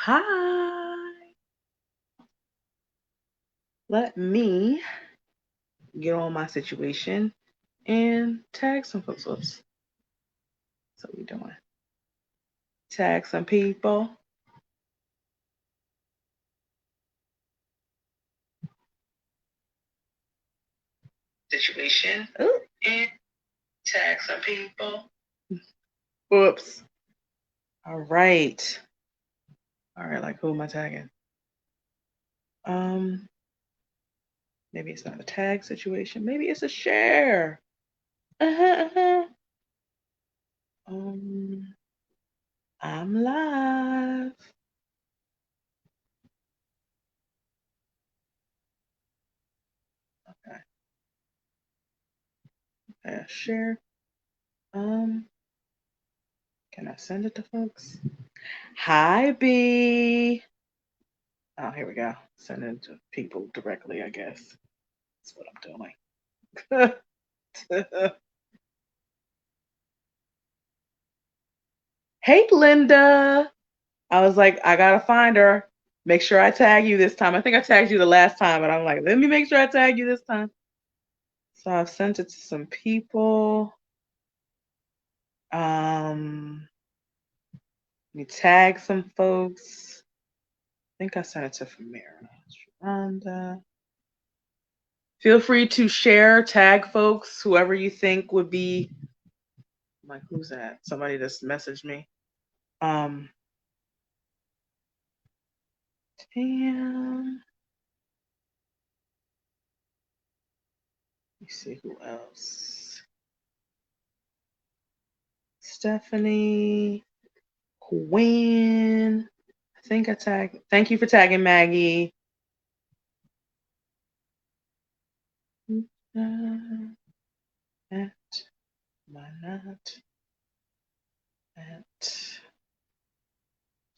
Hi. Let me get on my situation and tag some folks. Whoops. So we doing tag some people. Situation. Ooh. And tag some people. Whoops. All right. All right. Like, who am I tagging? Maybe it's not a tag situation. Maybe it's a share. I'm live. Okay. Share. Can I send it to folks? Hi, B. Oh, here we go. Send it to people directly, I guess. That's what I'm doing. Hey, Linda. I was like, I gotta find her. Make sure I tag you this time. I think I tagged you the last time, but I'm like, let me make sure I tag you this time. So I've sent it to some people. Let me tag some folks. I think I sent it to Famira. Rhonda. Feel free to share, tag folks, whoever you think would be. I'm like, who's that? Somebody just messaged me. Damn. Let me see who else. Stephanie, Quinn. I think I tagged. Thank you for tagging Maggie. At my not at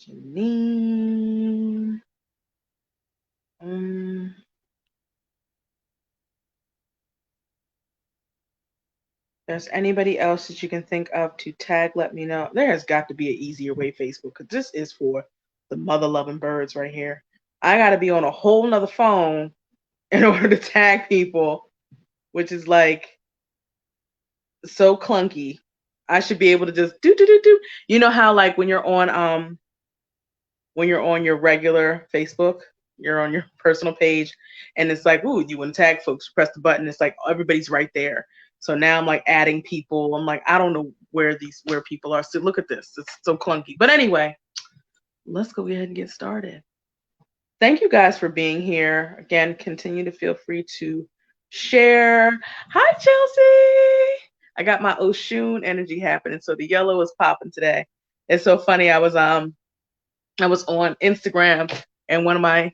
Janine. There's anybody else that you can think of to tag, let me know. There has got to be an easier way, Facebook, because this is for the mother-loving birds right here. I got to be on a whole nother phone in order to tag people, which is like so clunky. I should be able to just do. You know how like when you're on your regular Facebook, you're on your personal page, and it's like, ooh, you want to tag folks, press the button. It's like everybody's right there. So now I'm like adding people. I'm like, I don't know where people are. So look at this. It's so clunky. But anyway, let's go ahead and get started. Thank you guys for being here. Again, continue to feel free to share. Hi, Chelsea. I got my Oshun energy happening. So the yellow is popping today. It's so funny. I was on Instagram, and one of my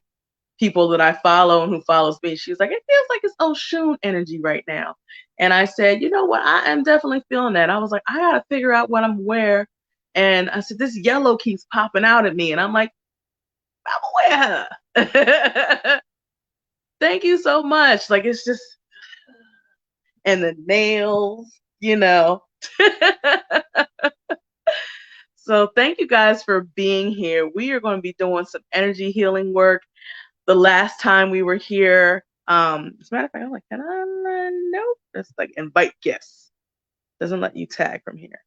people that I follow and who follows me, she was like, it feels like it's Oshun energy right now. And I said, you know what? I am definitely feeling that. I was like, I got to figure out what I'm wearing. And I said, this yellow keeps popping out at me. And I'm like, I'm aware her. Thank you so much. Like, it's just, and the nails, you know. So thank you guys for being here. We are going to be doing some energy healing work. The last time we were here, as a matter of fact, I'm like, can I? Nope. It's like invite guests. Doesn't let you tag from here,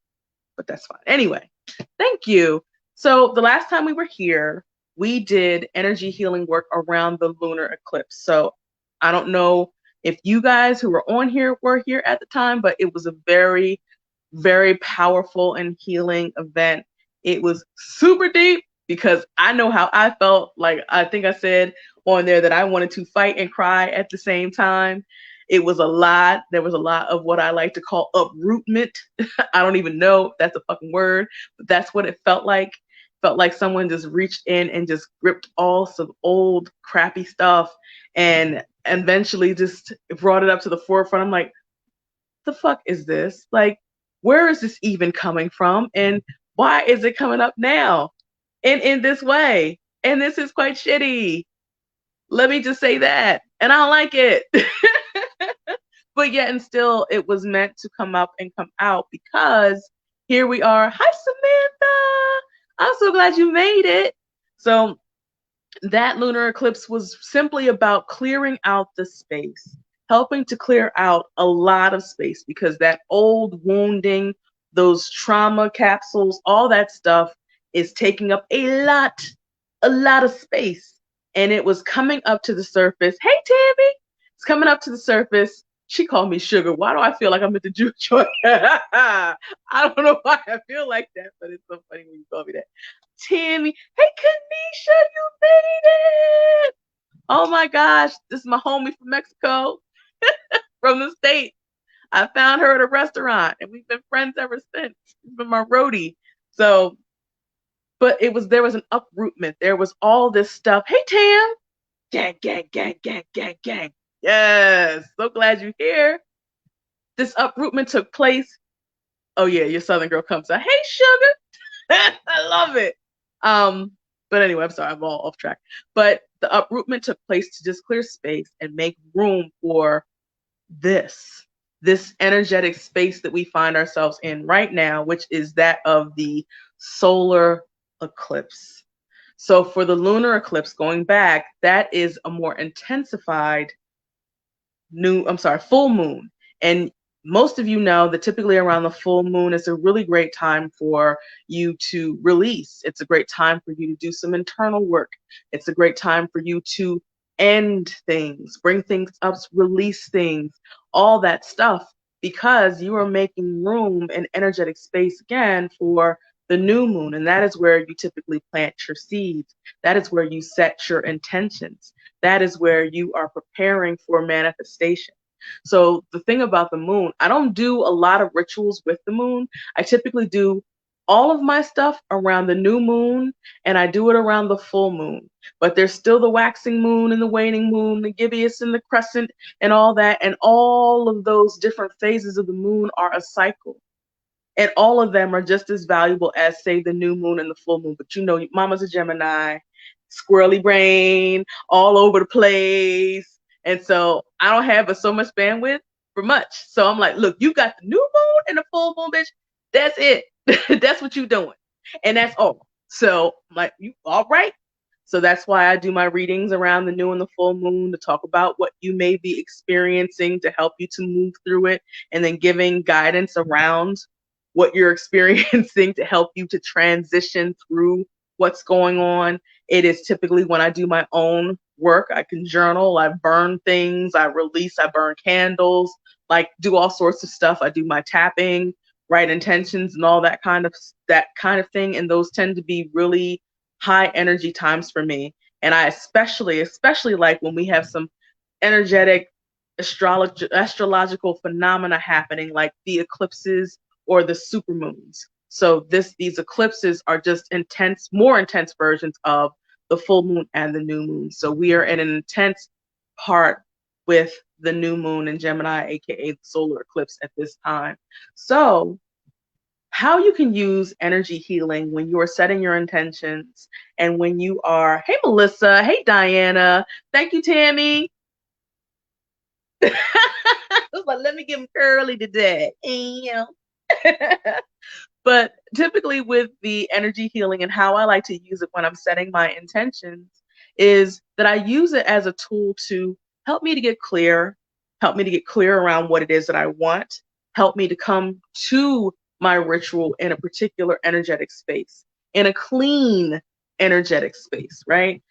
but that's fine. Anyway, thank you. So the last time we were here, we did energy healing work around the lunar eclipse. So I don't know if you guys who were on here were here at the time, but it was a very, very powerful and healing event. It was super deep because I know how I felt. Like I think I said on there that I wanted to fight and cry at the same time. It was a lot. There was a lot of what I like to call uprootment. I don't even know if that's a fucking word, but that's what it felt like. Felt like someone just reached in and just gripped all some old crappy stuff and eventually just brought it up to the forefront. I'm like, the fuck is this? Like, where is this even coming from? And why is it coming up now? And in this way? And this is quite shitty. Let me just say that. And I don't like it. But yet and still, it was meant to come up and come out because here we are. Hi, Samantha. I'm so glad you made it. So that lunar eclipse was simply about clearing out the space, helping to clear out a lot of space because that old wounding, those trauma capsules, all that stuff is taking up a lot of space. And it was coming up to the surface. Hey, Tammy, it's coming up to the surface. She called me sugar. Why do I feel like I'm at the juke joint? I don't know why I feel like that, but it's so funny when you call me that. Tammy, hey, Kanisha, you made it. Oh my gosh, this is my homie from Mexico, from the States. I found her at a restaurant and we've been friends ever since. She's been my roadie. So, but there was an uprootment. There was all this stuff. Hey, Tam. Gang, gang, gang, gang, gang, gang. Yes. So glad you're here. This uprootment took place. Oh yeah, your Southern girl comes out. Hey, sugar. I love it. Um, but anyway, I'm sorry, I'm all off track. But the uprootment took place to just clear space and make room for this energetic space that we find ourselves in right now, which is that of the solar eclipse. So for the lunar eclipse, going back, that is a more intensified full moon. And most of you know that typically around the full moon is a really great time for you to release. It's a great time for you to do some internal work. It's a great time for you to end things, bring things up, release things, all that stuff, because you are making room and energetic space again for the new moon. And that is where you typically plant your seeds. That is where you set your intentions. That is where you are preparing for manifestation. So the thing about the moon, I don't do a lot of rituals with the moon. I typically do all of my stuff around the new moon and I do it around the full moon. But there's still the waxing moon and the waning moon, the gibbous and the crescent and all that. And all of those different phases of the moon are a cycle. And all of them are just as valuable as, say, the new moon and the full moon. But you know, mama's a Gemini, squirrely brain, all over the place. And so I don't have so much bandwidth for much. So I'm like, look, you got the new moon and the full moon, bitch. That's it. That's what you doing. And that's all. So I'm like, you all right? So that's why I do my readings around the new and the full moon to talk about what you may be experiencing to help you to move through it, and then giving guidance around what you're experiencing to help you to transition through what's going on. It is typically when I do my own work. I can journal, I burn things, I release, I burn candles, like do all sorts of stuff. I do my tapping, write intentions and all that kind of thing. And those tend to be really high energy times for me. And I especially like when we have some energetic astrological phenomena happening, like the eclipses or the supermoons. So these eclipses are just more intense versions of the full moon and the new moon. So we are in an intense part with the new moon in Gemini, aka the solar eclipse at this time. So how you can use energy healing when you are setting your intentions and when you are, hey Melissa, hey Diana, thank you Tammy. I was like, let me give them curly today. But typically with the energy healing and how I like to use it when I'm setting my intentions is that I use it as a tool to help me to get clear, around what it is that I want, help me to come to my ritual in a particular energetic space, in a clean energetic space, right?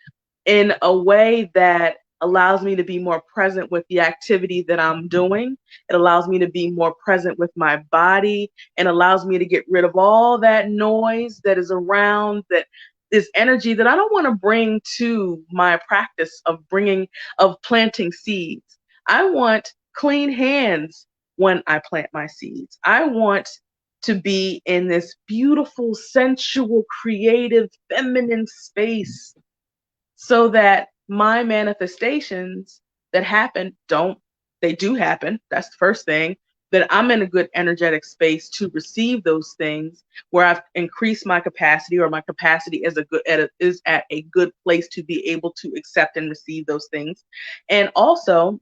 In a way that allows me to be more present with the activity that I'm doing. It allows me to be more present with my body and allows me to get rid of all that noise that is around, that this energy that I don't want to bring to my practice of planting seeds. I want clean hands when I plant my seeds. I want to be in this beautiful, sensual, creative, feminine space so that my manifestations that happen do happen. That's the first thing. That I'm in a good energetic space to receive those things, where I've increased my capacity, or my capacity is at a good place to be able to accept and receive those things. And also,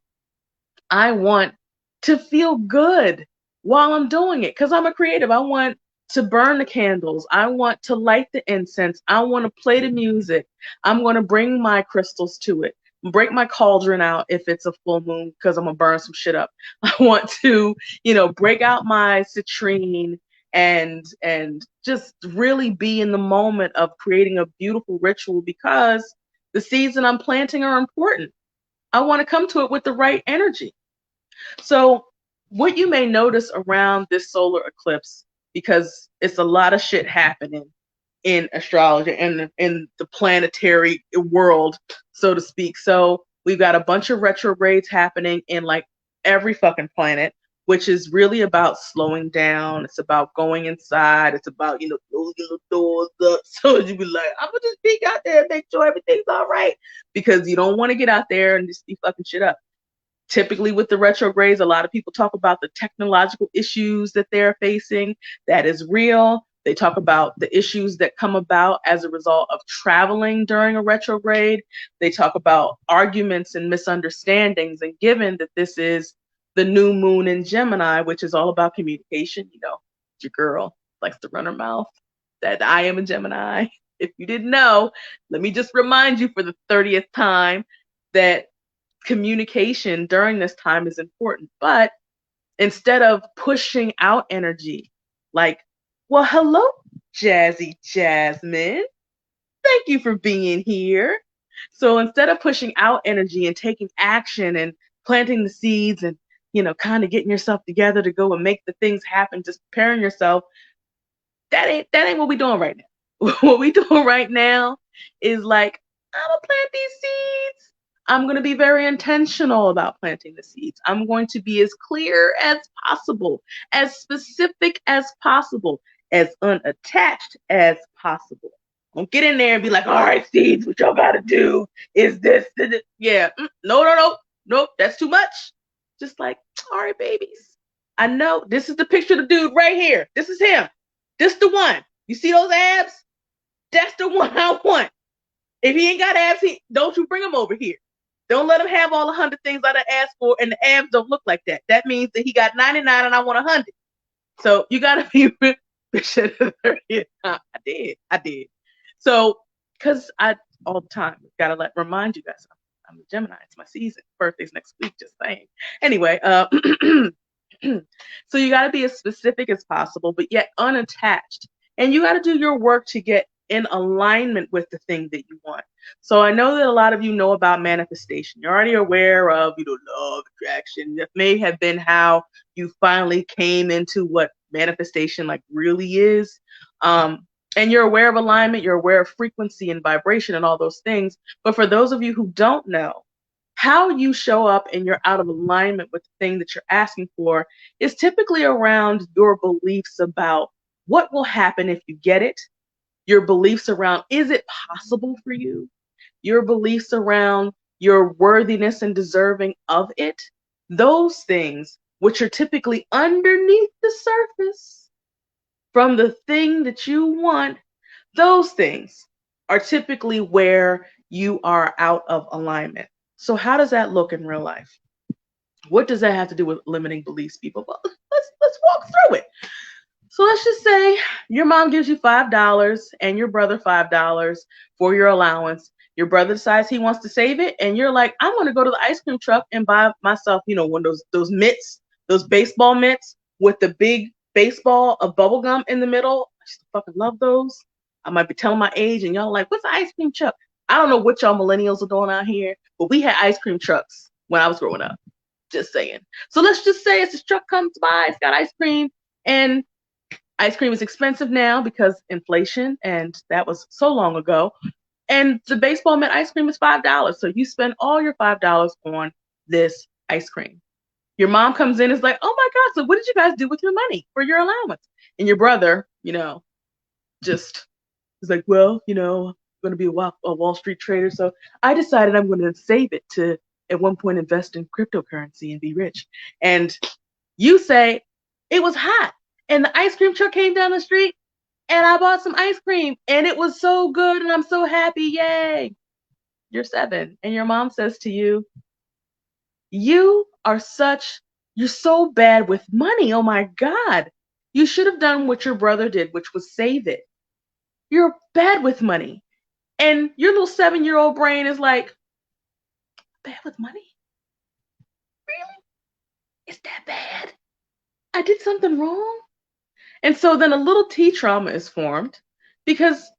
I want to feel good while I'm doing it, because I'm a creative. I want to burn the candles. I want to light the incense. I want to play the music. I'm going to bring my crystals to it. Break my cauldron out if it's a full moon because I'm going to burn some shit up. I want to, break out my citrine and just really be in the moment of creating a beautiful ritual because the seeds that I'm planting are important. I want to come to it with the right energy. So, what you may notice around this solar eclipse, because it's a lot of shit happening in astrology and in the planetary world, so to speak. So, we've got a bunch of retrogrades happening in like every fucking planet, which is really about slowing down. It's about going inside. It's about, closing the doors up. So you be like, I'm gonna just peek out there and make sure everything's all right. Because you don't want to get out there and just be fucking shit up. Typically with the retrogrades, a lot of people talk about the technological issues that they're facing. That is real. They talk about the issues that come about as a result of traveling during a retrograde. They talk about arguments and misunderstandings. And given that this is the new moon in Gemini, which is all about communication, your girl likes to run her mouth, that I am a Gemini. If you didn't know, let me just remind you for the 30th time that communication during this time is important. But instead of pushing out energy, like, well, hello, Jazzy Jasmine. Thank you for being here. So instead of pushing out energy and taking action and planting the seeds and, kind of getting yourself together to go and make the things happen, just preparing yourself, that ain't what we doing right now. What we doing right now is like, I'm gonna plant these seeds. I'm going to be very intentional about planting the seeds. I'm going to be as clear as possible, as specific as possible, as unattached as possible. Don't get in there and be like, all right, seeds, what y'all got to do is this. Yeah, no, that's too much. Just like, all right, babies. I know this is the picture of the dude right here. This is him. This the one. You see those abs? That's the one I want. If he ain't got abs, don't you bring him over here. Don't let him have all 100 things I done asked for, and the abs don't look like that. That means that he got 99 and I want 100. So you gotta be I did. So, because I all the time gotta remind you guys, I'm a Gemini. It's my season. Birthday's next week. Just saying. Anyway, so you gotta be as specific as possible, but yet unattached, and you gotta do your work to get in alignment with the thing that you want. So I know that a lot of you know about manifestation. You're already aware of, law of attraction. That may have been how you finally came into what manifestation like really is. And you're aware of alignment, you're aware of frequency and vibration and all those things. But for those of you who don't know, how you show up and you're out of alignment with the thing that you're asking for is typically around your beliefs about what will happen if you get it, your beliefs around, is it possible for you? Your beliefs around your worthiness and deserving of it. Those things, which are typically underneath the surface from the thing that you want, those things are typically where you are out of alignment. So how does that look in real life? What does that have to do with limiting beliefs, people? Well, let's walk through it. So let's just say your mom gives you $5 and your brother $5 for your allowance. Your brother decides he wants to save it, and you're like, I'm going to go to the ice cream truck and buy myself, one of those mitts, those baseball mitts with the big baseball of bubble gum in the middle. I just fucking love those. I might be telling my age, and y'all like, what's an ice cream truck? I don't know what y'all millennials are doing out here, but we had ice cream trucks when I was growing up. Just saying. So let's just say as this truck comes by, it's got ice cream, and ice cream is expensive now because inflation, and that was so long ago. And the baseball mitt ice cream is $5. So you spend all your $5 on this ice cream. Your mom comes in and is like, oh my God, so what did you guys do with your money for your allowance? And your brother, just is like, well, I'm going to be a Wall Street trader. So I decided I'm going to save it to at one point invest in cryptocurrency and be rich. And you say, it was hot. And the ice cream truck came down the street and I bought some ice cream and it was so good and I'm so happy. Yay. You're 7. And your mom says to you, you're so bad with money. Oh my God. You should have done what your brother did, which was save it. You're bad with money. And your little 7-year-old brain is like, bad with money? Really? Is that bad? I did something wrong? And so then a little T trauma is formed because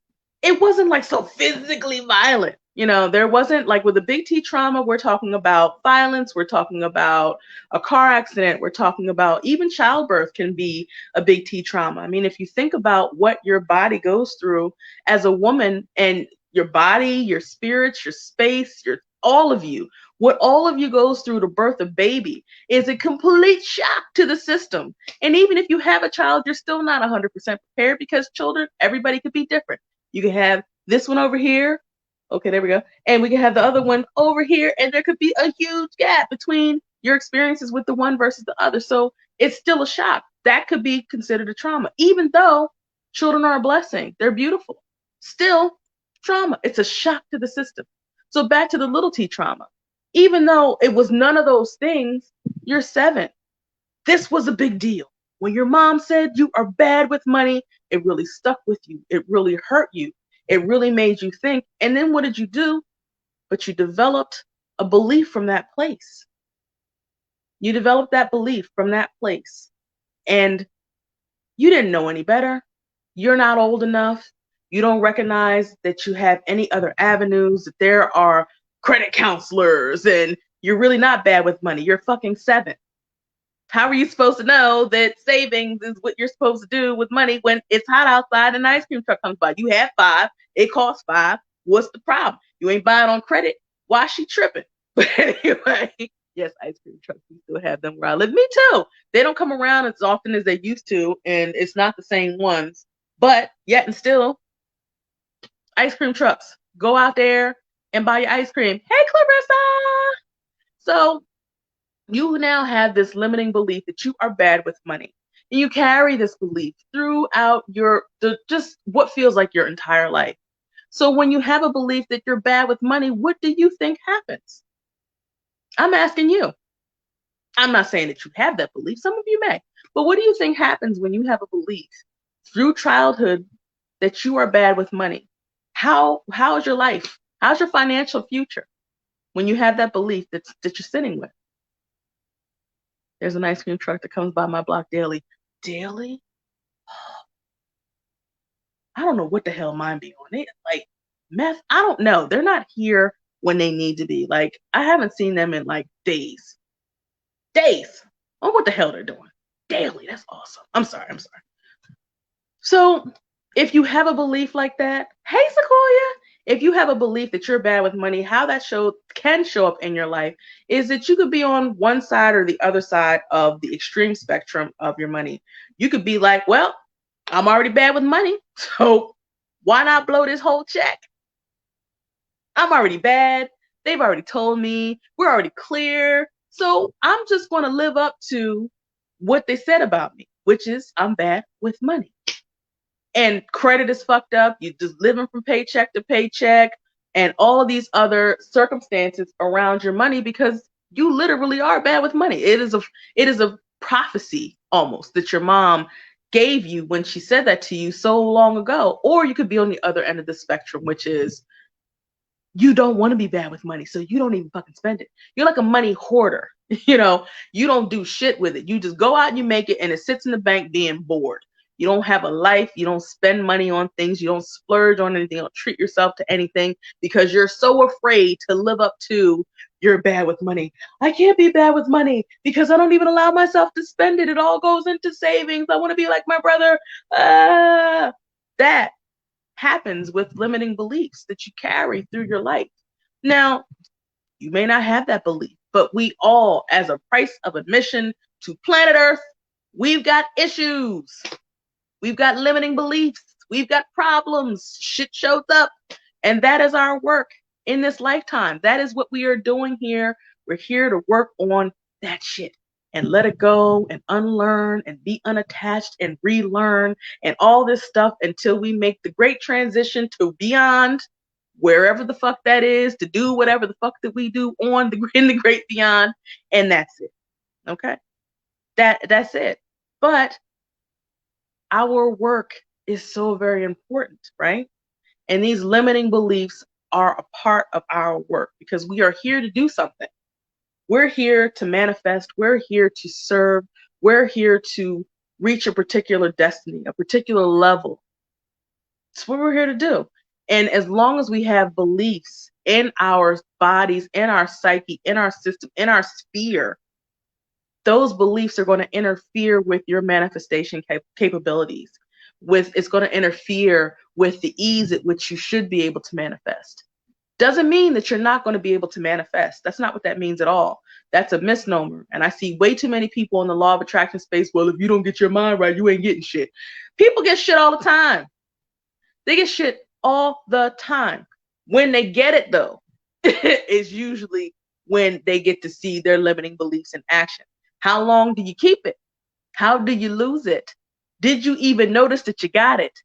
it wasn't like so physically violent. There wasn't like with a big T trauma, we're talking about violence, we're talking about a car accident, we're talking about even childbirth can be a big T trauma. I mean, if you think about what your body goes through as a woman and your body, your spirits, your space, all of you, what all of you goes through to birth a baby is a complete shock to the system. And even if you have a child, you're still not 100% prepared because children, everybody could be different. You can have this one over here. Okay, there we go. And we can have the other one over here. And there could be a huge gap between your experiences with the one versus the other. So it's still a shock. That could be considered a trauma, even though children are a blessing. They're beautiful. Still trauma. It's a shock to the system. So back to the little T trauma. Even though it was none of those things, you're 7. This was a big deal. When your mom said you are bad with money, it really stuck with you. It really hurt you. It really made you think. And then what did you do? But you developed a belief from that place. You developed that belief from that place. And you didn't know any better. You're not old enough. You don't recognize that you have any other avenues, that there are credit counselors, and you're really not bad with money. You're fucking 7. How are you supposed to know that savings is what you're supposed to do with money when it's hot outside and an ice cream truck comes by? You have 5. It costs 5. What's the problem? You ain't buying on credit. Why is she tripping? But anyway, yes, ice cream trucks, we still have them where I live. Me too. They don't come around as often as they used to, and it's not the same ones. But yet and still, ice cream trucks. Go out there and buy your ice cream. Hey, Clarissa! So you now have this limiting belief that you are bad with money. And you carry this belief throughout just what feels like your entire life. So when you have a belief that you're bad with money, what do you think happens? I'm asking you. I'm not saying that you have that belief. Some of you may. But what do you think happens when you have a belief through childhood that you are bad with money? How is your life? How's your financial future when you have that belief that you're sitting with? There's an ice cream truck that comes by my block daily. Daily? I don't know what the hell mine be on it. Like meth, I don't know. They're not here when they need to be. Like I haven't seen them in like days. Oh, what the hell they're doing? Daily. That's awesome. I'm sorry. So if you have a belief like that, hey Sequoia, if you have a belief that you're bad with money, how that can show up in your life is that you could be on one side or the other side of the extreme spectrum of your money. You could be like, well, I'm already bad with money, so why not blow this whole check? I'm already bad. They've already told me. We're already clear. So I'm just going to live up to what they said about me, which is I'm bad with money. And credit is fucked up. You're just living from paycheck to paycheck and all of these other circumstances around your money because you literally are bad with money. It is a prophecy almost that your mom gave you when she said that to you so long ago. Or you could be on the other end of the spectrum, which is you don't want to be bad with money, so you don't even fucking spend it. You're like a money hoarder. You don't do shit with it. You just go out and you make it and it sits in the bank being bored. You don't have a life. You don't spend money on things. You don't splurge on anything. You don't treat yourself to anything because you're so afraid to live up to you're bad with money. I can't be bad with money because I don't even allow myself to spend it. It all goes into savings. I want to be like my brother. That happens with limiting beliefs that you carry through your life. Now, you may not have that belief, but we all, as a price of admission to planet Earth, we've got issues. We've got limiting beliefs. We've got problems. Shit shows up. And that is our work in this lifetime. That is what we are doing here. We're here to work on that shit and let it go and unlearn and be unattached and relearn and all this stuff until we make the great transition to beyond, wherever the fuck that is, to do whatever the fuck that we do in the great beyond. And that's it. Okay? That's it. But our work is so very important, right? And these limiting beliefs are a part of our work because we are here to do something. We're here to manifest. We're here to serve. We're here to reach a particular destiny, a particular level. It's what we're here to do. And as long as we have beliefs in our bodies, in our psyche, in our system, in our sphere, those beliefs are going to interfere with your manifestation capabilities. It's going to interfere with the ease at which you should be able to manifest. Doesn't mean that you're not going to be able to manifest. That's not what that means at all. That's a misnomer. And I see way too many people in the law of attraction space. Well, if you don't get your mind right, you ain't getting shit. People get shit all the time. They get shit all the time. When they get it, though, is usually when they get to see their limiting beliefs in action. How long do you keep it? How do you lose it? Did you even notice that you got it?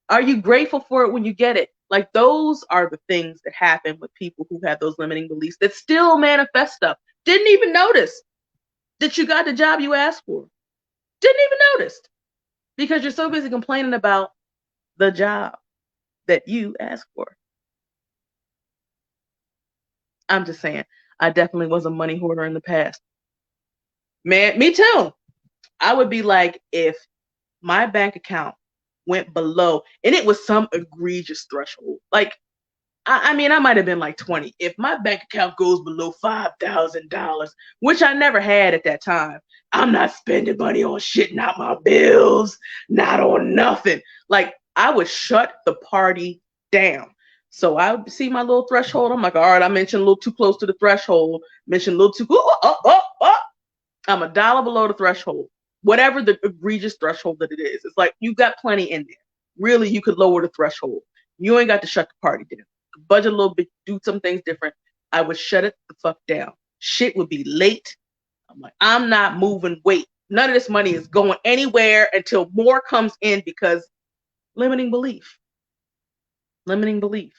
Are you grateful for it when you get it? Like, those are the things that happen with people who have those limiting beliefs that still manifest stuff. Didn't even notice that you got the job you asked for. Didn't even notice because you're so busy complaining about the job that you asked for. I'm just saying, I definitely was a money hoarder in the past. Man, me too. I would be like, if my bank account went below, and it was some egregious threshold, like, I mean, I might have been like 20. If my bank account goes below $5,000, which I never had at that time, I'm not spending money on shit, not my bills, not on nothing. Like, I would shut the party down. So I would see my little threshold. I'm like, all right, I mentioned a little too close to the threshold. Mentioned a little too, I'm $1 below the threshold. Whatever the egregious threshold that it is. It's like, you got plenty in there. Really, you could lower the threshold. You ain't got to shut the party down. Budget a little bit, do some things different. I would shut it the fuck down. Shit would be late. I'm like, I'm not moving weight. None of this money is going anywhere until more comes in, because limiting belief. Limiting belief.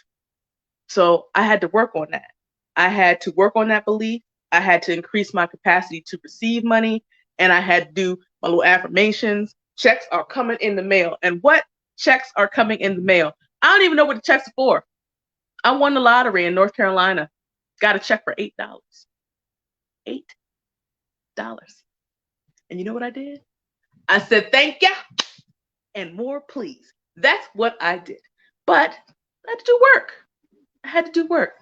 So I had to work on that. I had to work on that belief. I had to increase my capacity to receive money, and I had to do my little affirmations. Checks are coming in the mail. And what checks are coming in the mail? I don't even know what the checks are for. I won the lottery in North Carolina. Got a check for $8. $8. And you know what I did? I said, thank you and more, please. That's what I did. But I had to do work. I had to do work.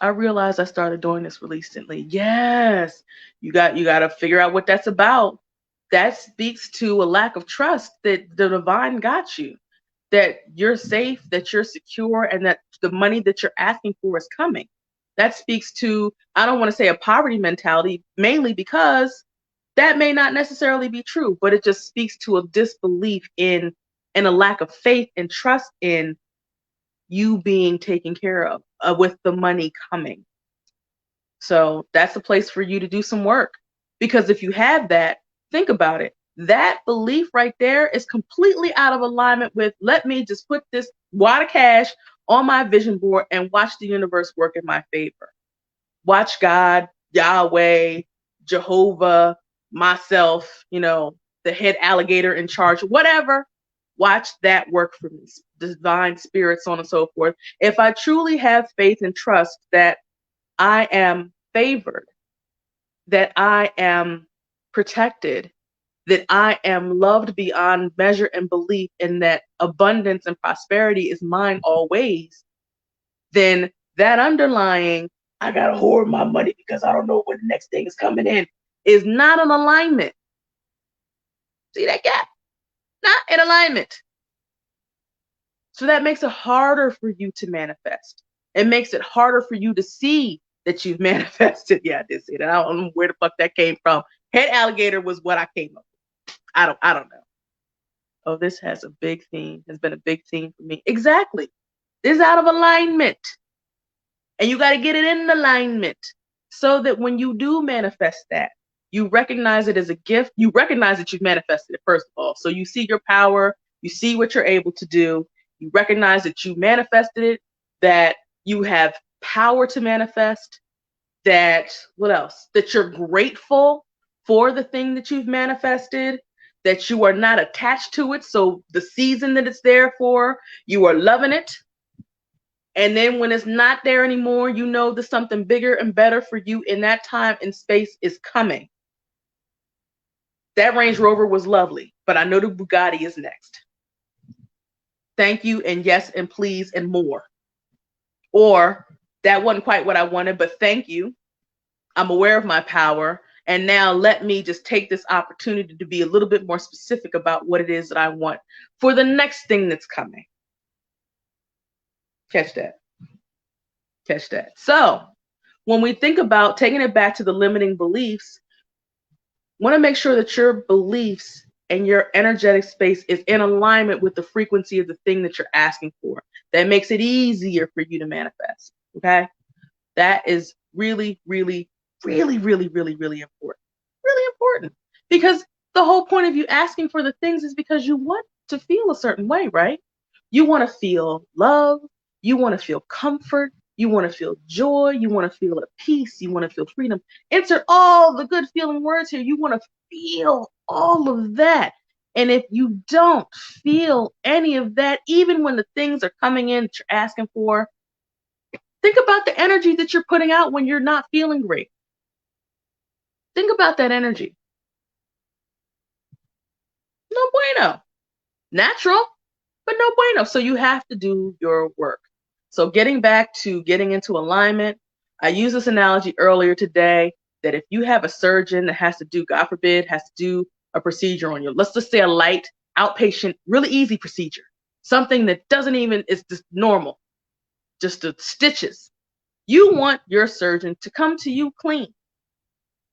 I realized I started doing this recently. Yes, you got to figure out what that's about. That speaks to a lack of trust that the divine got you, that you're safe, that you're secure, and that the money that you're asking for is coming. That speaks to, I don't want to say a poverty mentality, mainly because that may not necessarily be true, but it just speaks to a disbelief in and a lack of faith and trust in you being taken care of with the money coming. So that's a place for you to do some work, because if you have that, think about it. That belief right there is completely out of alignment with, let me just put this wad of cash on my vision board and watch the universe work in my favor. Watch God, Yahweh, Jehovah, myself, the head alligator in charge, whatever. Watch that work for me. Divine spirits, so on and so forth. If I truly have faith and trust that I am favored, that I am protected, that I am loved beyond measure and belief, and that abundance and prosperity is mine always, then that underlying, I gotta hoard my money because I don't know when the next thing is coming in, is not in alignment. See that gap? Not in alignment. So that makes it harder for you to manifest. It makes it harder for you to see that you've manifested. Yeah, I did say that. I don't know where the fuck that came from. Head alligator was what I came up with. I don't know. Oh, this has been a big theme for me. Exactly. This is out of alignment. And you got to get it in alignment so that when you do manifest that, you recognize it as a gift. You recognize that you've manifested it, first of all. So you see your power. You see what you're able to do. You recognize that you manifested it, that you have power to manifest, that, what else? That you're grateful for the thing that you've manifested, that you are not attached to it. So the season that it's there for, you are loving it. And then when it's not there anymore, you know that something bigger and better for you in that time and space is coming. That Range Rover was lovely, but I know the Bugatti is next. Thank you, and yes, and please, and more. Or that wasn't quite what I wanted, but thank you. I'm aware of my power. And now let me just take this opportunity to be a little bit more specific about what it is that I want for the next thing that's coming. Catch that. Catch that. So when we think about taking it back to the limiting beliefs, want to make sure that your beliefs and your energetic space is in alignment with the frequency of the thing that you're asking for. That makes it easier for you to manifest. Okay. That is really, really, really, really, really, really important. Really important. Because the whole point of you asking for the things is because you want to feel a certain way, right? You want to feel love. You want to feel comfort. You want to feel joy. You want to feel at peace. You want to feel freedom. Insert all the good feeling words here. You want to feel all of that. And if you don't feel any of that, even when the things are coming in that you're asking for, think about the energy that you're putting out when you're not feeling great. Think about that energy. No bueno. Natural, but no bueno. So you have to do your work. So getting back to getting into alignment, I used this analogy earlier today that if you have a surgeon that has to do, God forbid, has to do a procedure on you, let's just say a light outpatient, really easy procedure, something that doesn't even, is just normal, just the stitches. You want your surgeon to come to you clean.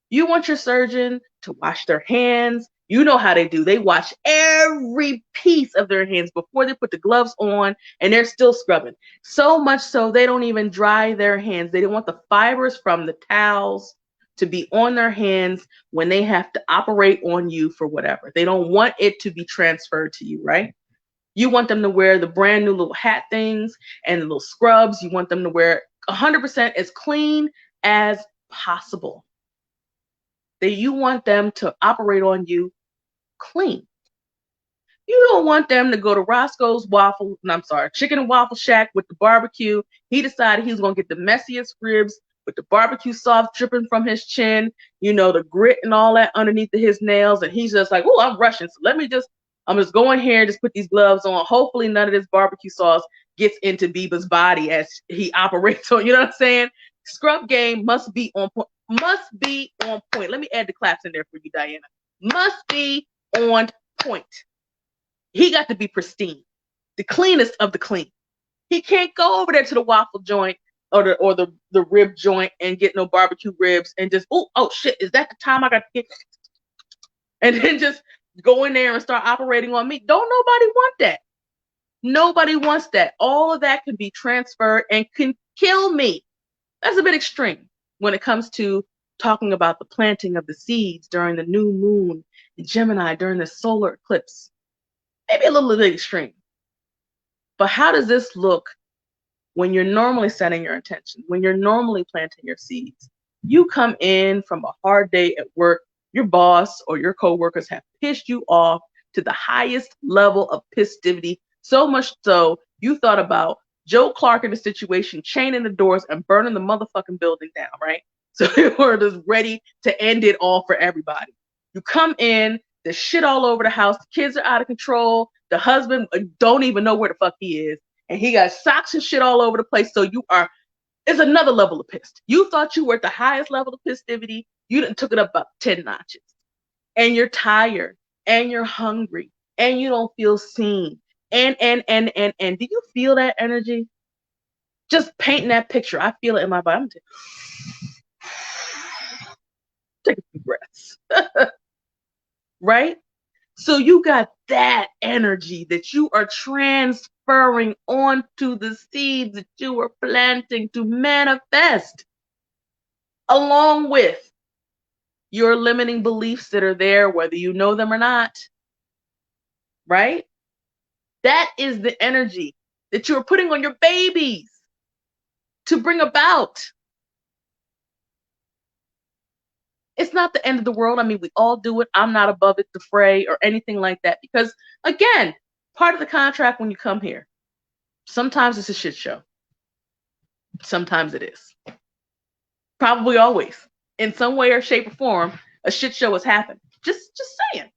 You want your surgeon to wash their hands. You know how they do. They wash every piece of their hands before they put the gloves on, and they're still scrubbing. So much so they don't even dry their hands. They don't want the fibers from the towels to be on their hands when they have to operate on you for whatever. They don't want it to be transferred to you, right? You want them to wear the brand new little hat things and the little scrubs. You want them to wear 100% as clean as possible. You want them to operate on you clean. You don't want them to go to Roscoe's Chicken and Waffle Shack with the barbecue. He decided he was going to get the messiest ribs with the barbecue sauce dripping from his chin, the grit and all that underneath of his nails. And he's just like, oh, I'm rushing. So I'm just going here and just put these gloves on. Hopefully none of this barbecue sauce gets into Biba's body as he operates on, you know what I'm saying? Scrub game must be on point. Must be on point. Let me add the claps in there for you, Diana. Must be on point. He got to be pristine, the cleanest of the clean. He can't go over there to the waffle joint or the rib joint and get no barbecue ribs and just, oh shit, is that the time I got to get? And then just go in there and start operating on me. Don't nobody want that. Nobody wants that. All of that can be transferred and can kill me. That's a bit extreme when it comes to talking about the planting of the seeds during the new moon in Gemini during the solar eclipse. Maybe a little bit extreme. But how does this look when you're normally setting your intention, when you're normally planting your seeds? You come in from a hard day at work, your boss or your coworkers have pissed you off to the highest level of pistivity, so much so you thought about Joe Clark in the situation, chaining the doors and burning the motherfucking building down, right? So you were just ready to end it all for everybody. You come in, there's shit all over the house, the kids are out of control, the husband don't even know where the fuck he is, and he got socks and shit all over the place, so it's another level of pissed. You thought you were at the highest level of pistivity, you done took it up about 10 notches. And you're tired, and you're hungry, and you don't feel seen. And do you feel that energy? Just painting that picture. I feel it in my body. I'm take a few breaths. Right? So you got that energy that you are transferring onto the seeds that you are planting to manifest, along with your limiting beliefs that are there, whether you know them or not. Right? That is the energy that you're putting on your babies to bring about It's not the end of the world. I mean, we all do it. I'm not above it, the fray, or anything like that. Because, again, part of the contract when you come here, sometimes it's a shit show. Sometimes it is. Probably always. In some way or shape or form, a shit show has happened. Just saying.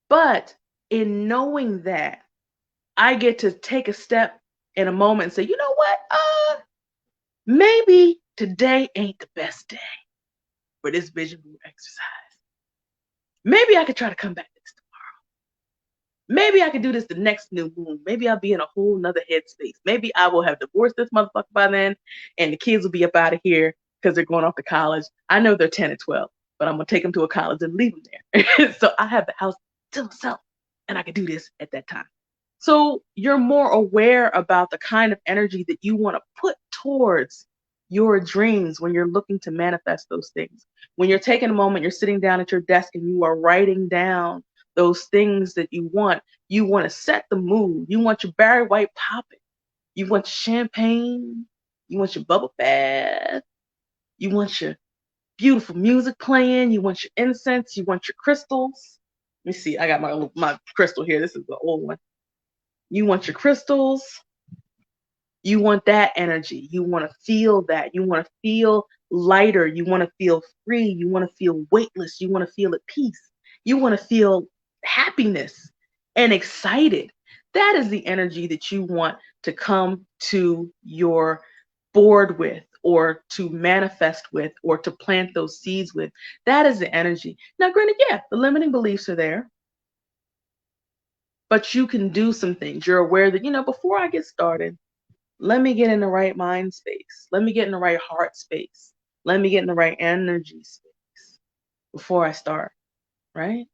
But in knowing that, I get to take a step in a moment and say, you know what? Maybe today ain't the best day for this vision board exercise. Maybe I could try to come back next tomorrow. Maybe I could do this the next new moon. Maybe I'll be in a whole nother headspace. Maybe I will have divorced this motherfucker by then, and the kids will be up out of here because they're going off to college. I know they're 10 and 12, but I'm going to take them to a college and leave them there. So I have the house to myself, and I can do this at that time. So you're more aware about the kind of energy that you want to put towards your dreams when you're looking to manifest those things. When you're taking a moment, you're sitting down at your desk and you are writing down those things that you want to set the mood. You want your Barry White popping. You want your champagne. You want your bubble bath. You want your beautiful music playing. You want your incense. You want your crystals. Let me see. I got my crystal here. This is the old one. You want your crystals. You want that energy. You want to feel that. You want to feel lighter. You want to feel free. You want to feel weightless. You want to feel at peace. You want to feel happiness and excited. That is the energy that you want to come to your board with, or to manifest with, or to plant those seeds with. That is the energy. Now, granted, yeah, the limiting beliefs are there. But you can do some things. You're aware that, before I get started, let me get in the right mind space. Let me get in the right heart space. Let me get in the right energy space before I start, right?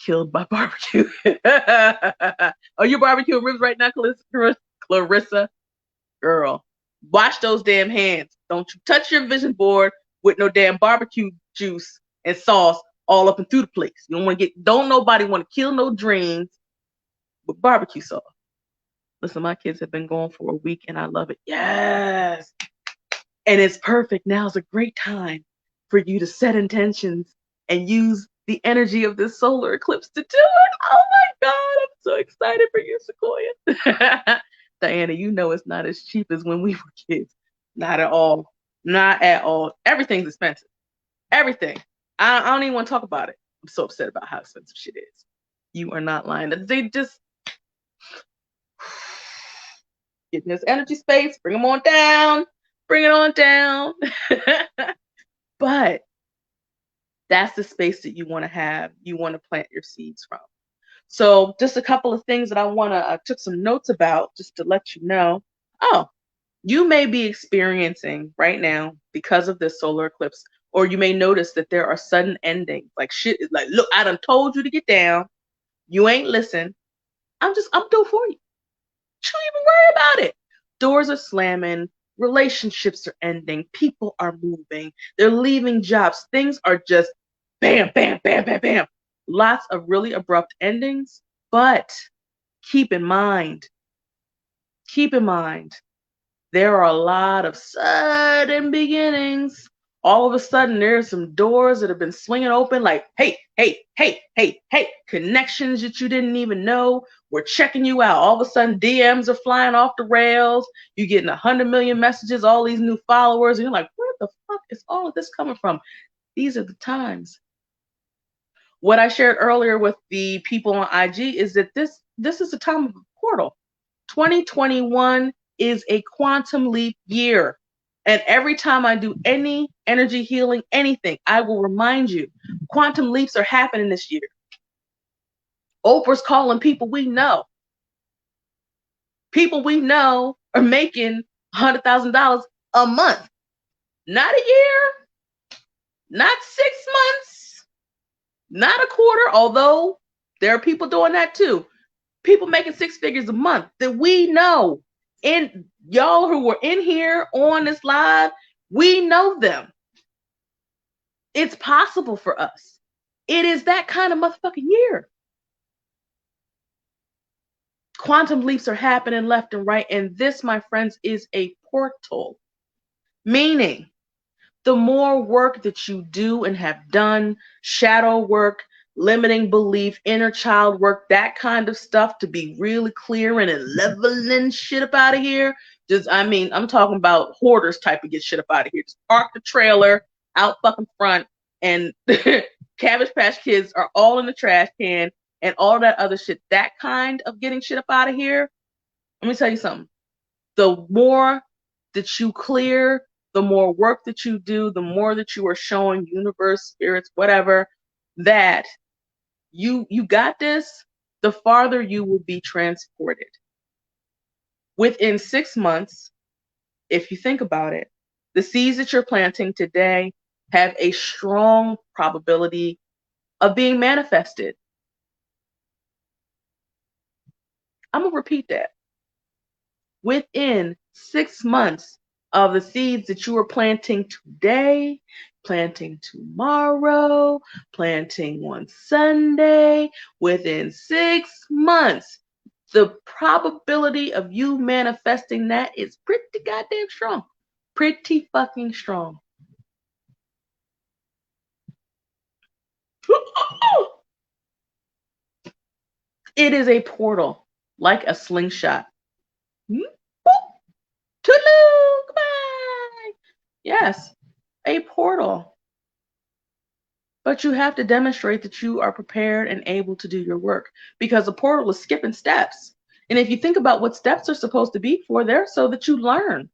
Killed by barbecue. Are you barbecuing ribs right now, Clarissa? Girl, wash those damn hands. Don't you touch your vision board with no damn barbecue juice and sauce all up and through the place. You don't nobody want to kill no dreams with barbecue sauce. Listen, my kids have been going for a week and I love it. Yes. And it's perfect. Now's a great time for you to set intentions and use the energy of this solar eclipse to do it. Oh my God, I'm so excited for you, Sequoia. Diana, it's not as cheap as when we were kids. Not at all. Not at all. Everything's expensive. Everything. I don't even want to talk about it. I'm so upset about how expensive shit is. You are not lying. They just get in this energy space, bring them on down, bring it on down. But that's the space that you want to have. You want to plant your seeds from. So just a couple of things that I took some notes about just to let you know. Oh, you may be experiencing right now, because of this solar eclipse, or you may notice that there are sudden endings. Like shit is like, look, I done told you to get down. You ain't listen. I'm doing for you. Don't even worry about it. Doors are slamming. Relationships are ending. People are moving. They're leaving jobs. Things are just bam, bam, bam, bam, bam. Lots of really abrupt endings. But keep in mind, there are a lot of sudden beginnings. All of a sudden, there's some doors that have been swinging open like, hey, hey, hey, hey, hey, connections that you didn't even know were checking you out. All of a sudden, DMs are flying off the rails. You're getting 100 million messages, all these new followers. And you're like, where the fuck is all of this coming from? These are the times. What I shared earlier with the people on IG is that this is a time of a portal. 2021 is a quantum leap year. And every time I do any energy healing, anything, I will remind you, quantum leaps are happening this year. Oprah's calling people we know. People we know are making $100,000 a month. Not a year, not 6 months, not a quarter, although there are people doing that too. People making 6 figures a month that we know. And y'all who were in here on this live, we know them. It's possible for us. It is that kind of motherfucking year. Quantum leaps are happening left and right. And this, my friends, is a portal. Meaning, the more work that you do and have done, shadow work, limiting belief, inner child work, that kind of stuff, to be really clear and leveling shit up out of here. Just, I mean, I'm talking about hoarders type of get shit up out of here. Just park the trailer out fucking front, and Cabbage Patch Kids are all in the trash can and all that other shit. That kind of getting shit up out of here. Let me tell you something. The more that you clear, the more work that you do, the more that you are showing universe, spirits, whatever, that you got this, the farther you will be transported. Within 6 months, if you think about it, the seeds that you're planting today have a strong probability of being manifested. I'm going to repeat that. Within 6 months of the seeds that you are planting today, planting tomorrow, planting on Sunday, within 6 months, the probability of you manifesting that is pretty goddamn strong. Pretty fucking strong. It is a portal, like a slingshot. Toodaloo, goodbye. Yes, a portal. But you have to demonstrate that you are prepared and able to do your work, because a portal is skipping steps. And if you think about what steps are supposed to be for, they're so that you learn.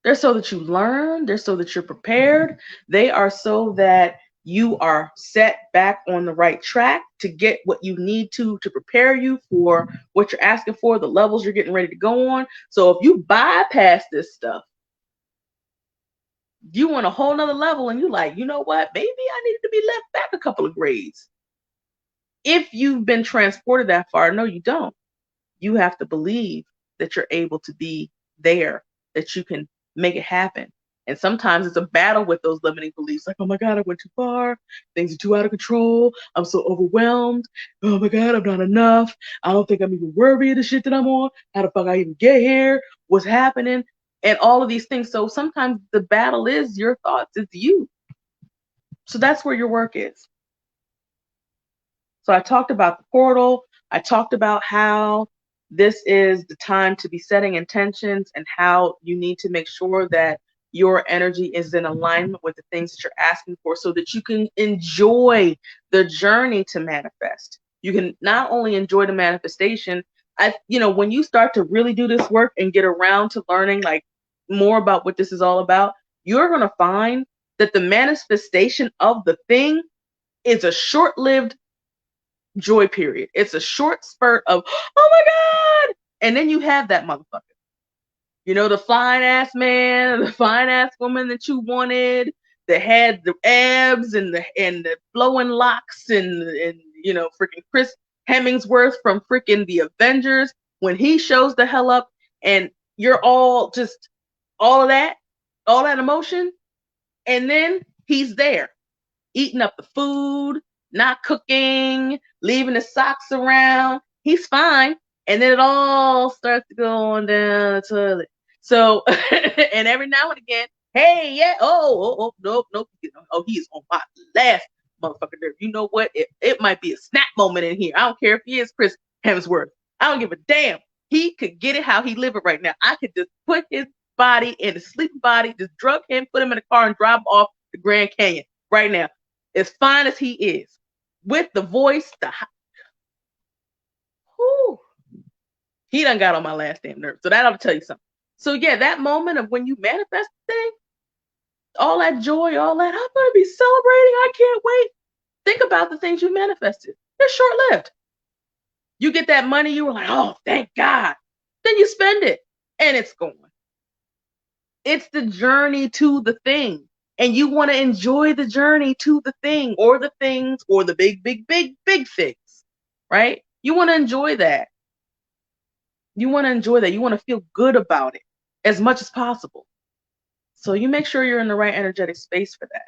They're so that you learn. They're so that you're prepared. They are so that you are set back on the right track to get what you need to prepare you for what you're asking for, the levels you're getting ready to go on. So if you bypass this stuff, you want a whole nother level, and you like, you know what? Maybe I needed to be left back a couple of grades. If you've been transported that far, no, you don't. You have to believe that you're able to be there, that you can make it happen. And sometimes it's a battle with those limiting beliefs. Like, oh my God, I went too far. Things are too out of control. I'm so overwhelmed. Oh my God, I'm not enough. I don't think I'm even worthy of the shit that I'm on. How the fuck I even get here? What's happening? And all of these things. So sometimes the battle is your thoughts. It's you. So that's where your work is. So I talked about the portal. I talked about how this is the time to be setting intentions and how you need to make sure that your energy is in alignment with the things that you're asking for, so that you can enjoy the journey to manifest. You can not only enjoy the manifestation, when you start to really do this work and get around to learning like more about what this is all about, you're going to find that the manifestation of the thing is a short-lived joy period. It's a short spurt of, oh my God. And then you have that motherfucker. You know, the fine ass man, the fine ass woman that you wanted, that had the abs and the flowing locks and freaking Chris Hemsworth from freaking the Avengers, when he shows the hell up and you're all just all that emotion, and then he's there eating up the food, not cooking, leaving his socks around. He's fine. And then it all starts to go on down the toilet. So, and every now and again, hey, yeah, nope. Oh, he is on my last motherfucker nerve. You know what? It might be a snap moment in here. I don't care if he is Chris Hemsworth. I don't give a damn. He could get it how he live it right now. I could just put his body in a sleeping body, just drug him, put him in a car, and drive him off the Grand Canyon right now. As fine as he is, with the voice, he done got on my last damn nerve. So that ought to tell you something. So yeah, that moment of when you manifest the thing, all that joy, all that, I'm gonna be celebrating. I can't wait. Think about the things you manifested. They're short-lived. You get that money, you were like, oh, thank God. Then you spend it, and it's gone. It's the journey to the thing. And you want to enjoy the journey to the thing, or the things, or the big things, right? You want to enjoy that. You want to enjoy that. You want to feel good about it as much as possible. So you make sure you're in the right energetic space for that.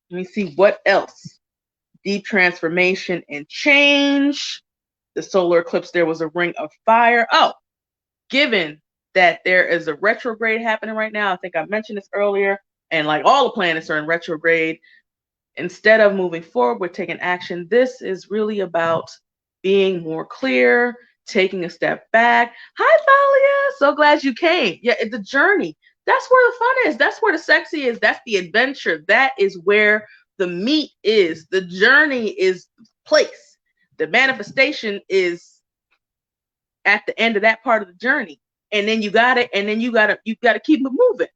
Let me see what else. Deep transformation and change. The solar eclipse, there was a ring of fire. Oh, given that there is a retrograde happening right now, I think I mentioned this earlier, And like all the planets are in retrograde, instead of moving forward with taking action, this is really about being more clear, taking a step back. Hi, Thalia. So glad you came. Yeah, it's the journey. That's where the fun is. That's where the sexy is. That's the adventure. That is where the meat is. The journey is the place. The manifestation is at the end of that part of the journey. And then you got it. And then you gotta keep it moving.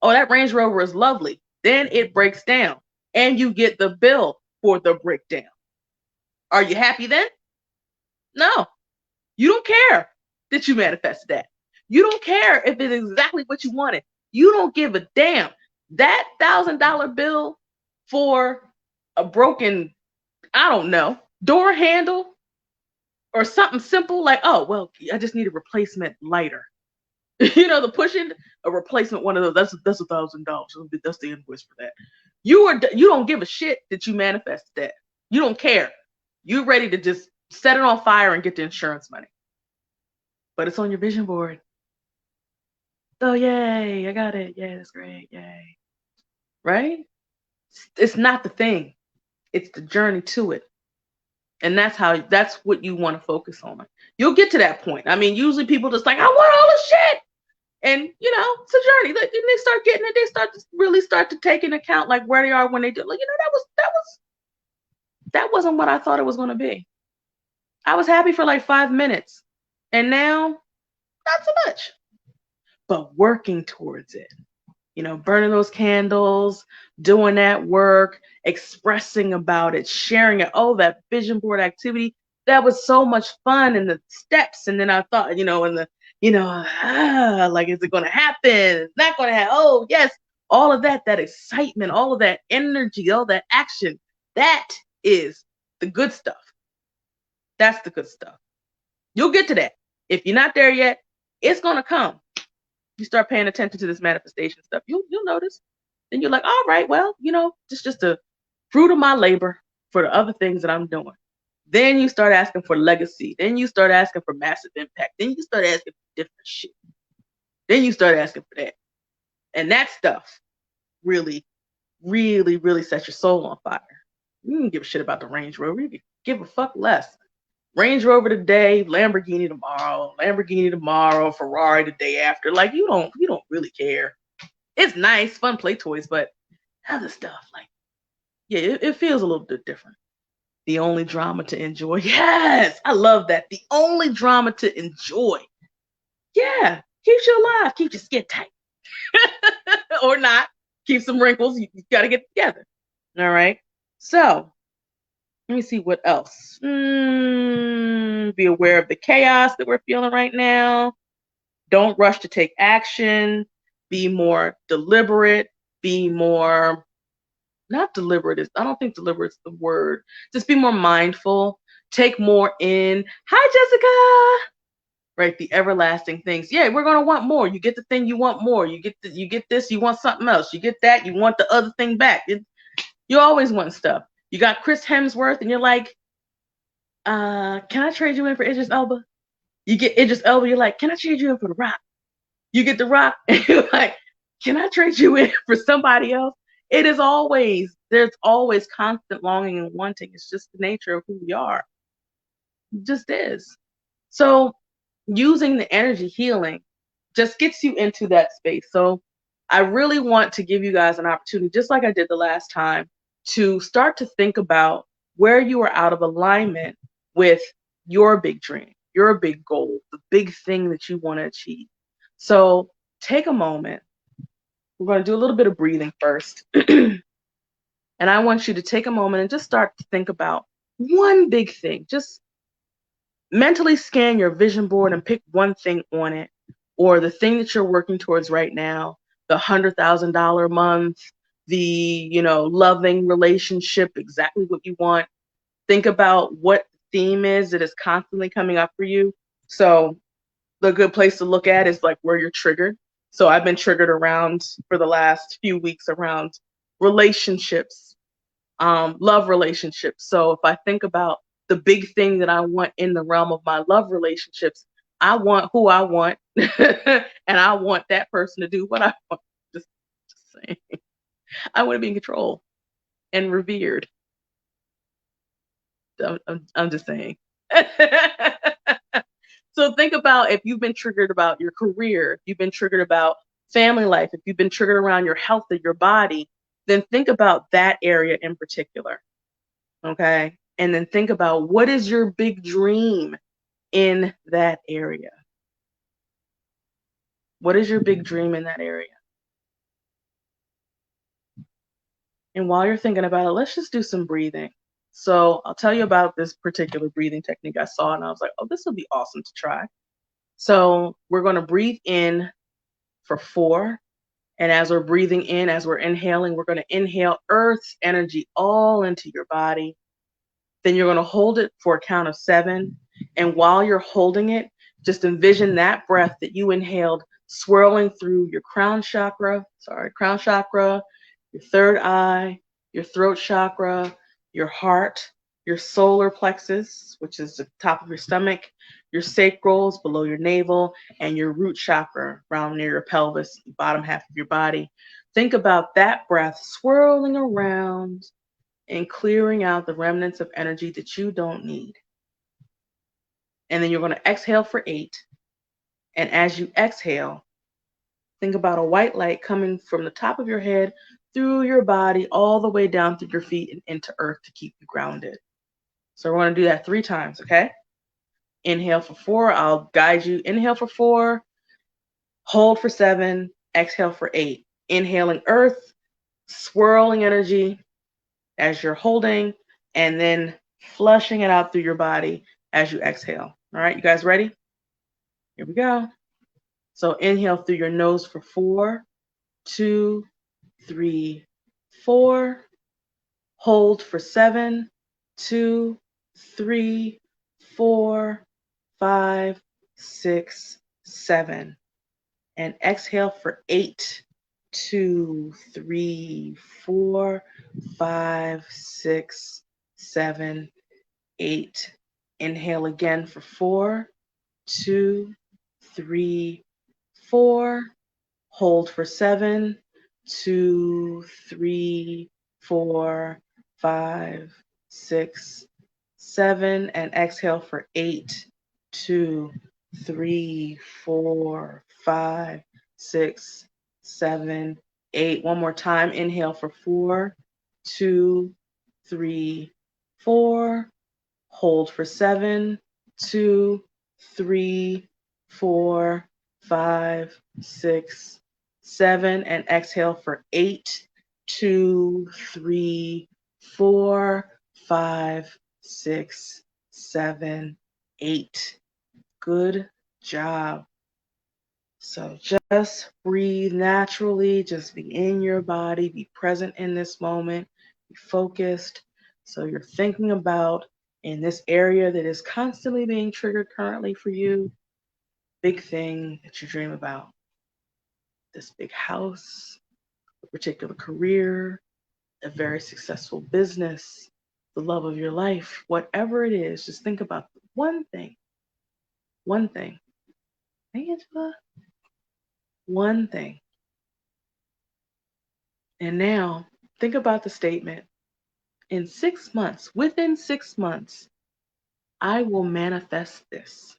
Oh, that Range Rover is lovely. Then it breaks down and you get the bill for the breakdown. Are you happy then? No. You don't care that you manifested that. You don't care if it's exactly what you wanted. You don't give a damn. That $1,000 bill for a broken, I don't know, door handle or something simple like, oh, well, I just need a replacement lighter. The pushing a replacement one of those. That's $1,000. That's the invoice for that. You don't give a shit that you manifested that. You don't care. You're ready to just set it on fire and get the insurance money. But it's on your vision board. Oh yay! I got it. Yay! That's great. Yay! Right? It's not the thing. It's the journey to it. And that's what you want to focus on. You'll get to that point. I mean, usually people just like, I want all the shit. And it's a journey. Then they start getting it. They start to take into account like where they are when they do. Like, that wasn't what I thought it was going to be. I was happy for like 5 minutes, and now not so much. But working towards it, burning those candles, doing that work, expressing about it, sharing it. Oh, that vision board activity, that was so much fun, and the steps. And then I thought, like, is it going to happen? It's not going to happen. Oh, yes. All of that excitement, all of that energy, all that action, that is the good stuff. That's the good stuff. You'll get to that. If you're not there yet, it's going to come. You start paying attention to this manifestation stuff, you'll notice. Then you're like, all right, well, just a fruit of my labor for the other things that I'm doing. Then you start asking for legacy. Then you start asking for massive impact. Then you start asking for different shit. Then you start asking for that. And that stuff really, really, really sets your soul on fire. You don't give a shit about the Range Rover. You give a fuck less. Range Rover today, Lamborghini tomorrow, Ferrari the day after. Like, you don't really care. It's nice, fun play toys, but other stuff, like, yeah, it feels a little bit different. The only drama to enjoy. Yes, I love that. The only drama to enjoy. Yeah, keeps you alive, keeps your skin tight. Or not. Keep some wrinkles. You got to get together. All right. So, let me see what else. Be aware of the chaos that we're feeling right now. Don't rush to take action. Be more deliberate. Be more, not deliberate. I don't think deliberate is the word. Just be more mindful. Take more in. Hi, Jessica. Right, the everlasting things. Yeah, we're gonna want more. You get the thing, you want more. You get this, you want something else. You get that, you want the other thing back. You always want stuff. You got Chris Hemsworth, and you're like, can I trade you in for Idris Elba? You get Idris Elba, you're like, can I trade you in for The Rock? You get The Rock, and you're like, can I trade you in for somebody else? There's always constant longing and wanting. It's just the nature of who we are. It just is. So using the energy healing just gets you into that space. So I really want to give you guys an opportunity, just like I did the last time, to start to think about where you are out of alignment with your big dream, your big goal, the big thing that you want to achieve. So take a moment. We're going to do a little bit of breathing first. And I want you to take a moment and just start to think about one big thing. Just mentally scan your vision board and pick one thing on it, or the thing that you're working towards right now, the $100,000 a month, the, loving relationship, exactly what you want. Think about what the theme is that is constantly coming up for you. So the good place to look at is like where you're triggered. So I've been triggered around for the last few weeks around relationships, love relationships. So if I think about the big thing that I want in the realm of my love relationships, I want who I want, and I want that person to do what I want. Just saying. I want to be in control and revered. I'm just saying. So think about if you've been triggered about your career, if you've been triggered about family life, if you've been triggered around your health of your body, then think about that area in particular. Okay. And then think about what is your big dream in that area? What is your big dream in that area? And while you're thinking about it, let's just do some breathing. So I'll tell you about this particular breathing technique I saw, and I was like, oh, this would be awesome to try. So we're going to breathe in for 4. And as we're breathing in, as we're inhaling, we're going to inhale Earth's energy all into your body. Then you're going to hold it for a count of 7. And while you're holding it, just envision that breath that you inhaled swirling through your crown chakra, your third eye, your throat chakra, your heart, your solar plexus, which is the top of your stomach, your sacrals below your navel, and your root chakra around near your pelvis, the bottom half of your body. Think about that breath swirling around and clearing out the remnants of energy that you don't need. And then you're going to exhale for 8. And as you exhale, think about a white light coming from the top of your head through your body all the way down through your feet and into earth to keep you grounded. So we're going to do that 3 times, okay? Inhale for 4. I'll guide you. Inhale for 4. Hold for 7. Exhale for 8. Inhaling earth, swirling energy as you're holding, and then flushing it out through your body as you exhale. All right, you guys ready? Here we go. So inhale through your nose for 4, 2, 3, 4. Hold for 7, 2, 3, 4, 5, 6, 7. And exhale for 8, 2, 3, 4, 5, 6, 7, 8. Inhale again for 4, 2, 3, 4. Hold for 7, 2, 3, 4, 5, 6, 7. And exhale for 8, 2, 3, 4, 5, 6, 7, 8. One more time. Inhale for 4, 2, 3, 4. Hold for 7, 2, 3, 4, 5, 6, 7. And exhale for 8, 2, 3, 4, 5, 6, 7, 8. Good job. So just breathe naturally, just be in your body, be present in this moment, be focused. So you're thinking about in this area that is constantly being triggered currently for you, big thing that you dream about. This big house, a particular career, a very successful business, the love of your life, whatever it is, just think about one thing. One thing. Hey, Angela. One thing. And now think about the statement. In 6 months, within 6 months, I will manifest this.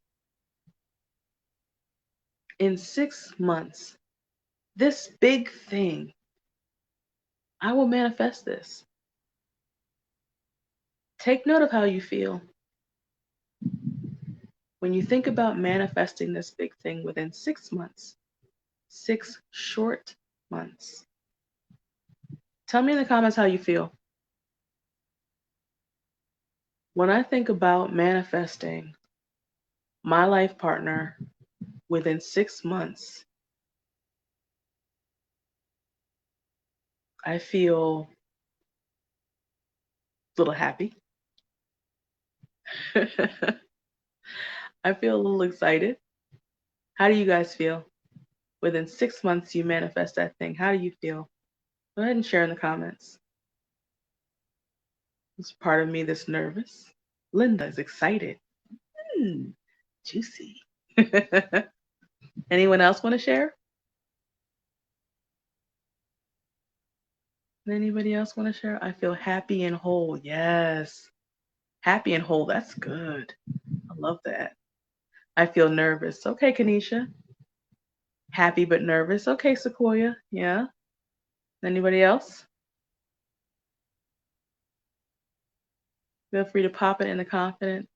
In 6 months, this big thing, I will manifest this. Take note of how you feel. When you think about manifesting this big thing within 6 months, 6 short months. Tell me in the comments how you feel. When I think about manifesting my life partner within 6 months, I feel a little happy. I feel a little excited. How do you guys feel? Within 6 months, you manifest that thing. How do you feel? Go ahead and share in the comments. There's part of me that's nervous. Linda is excited. Juicy. Anyone else want to share? Anybody else want to share? I feel happy and whole. Yes. Happy and whole. That's good. I love that. I feel nervous. Okay, Kanisha. Happy but nervous. Okay, Sequoia. Yeah. Anybody else? Feel free to pop it in the confident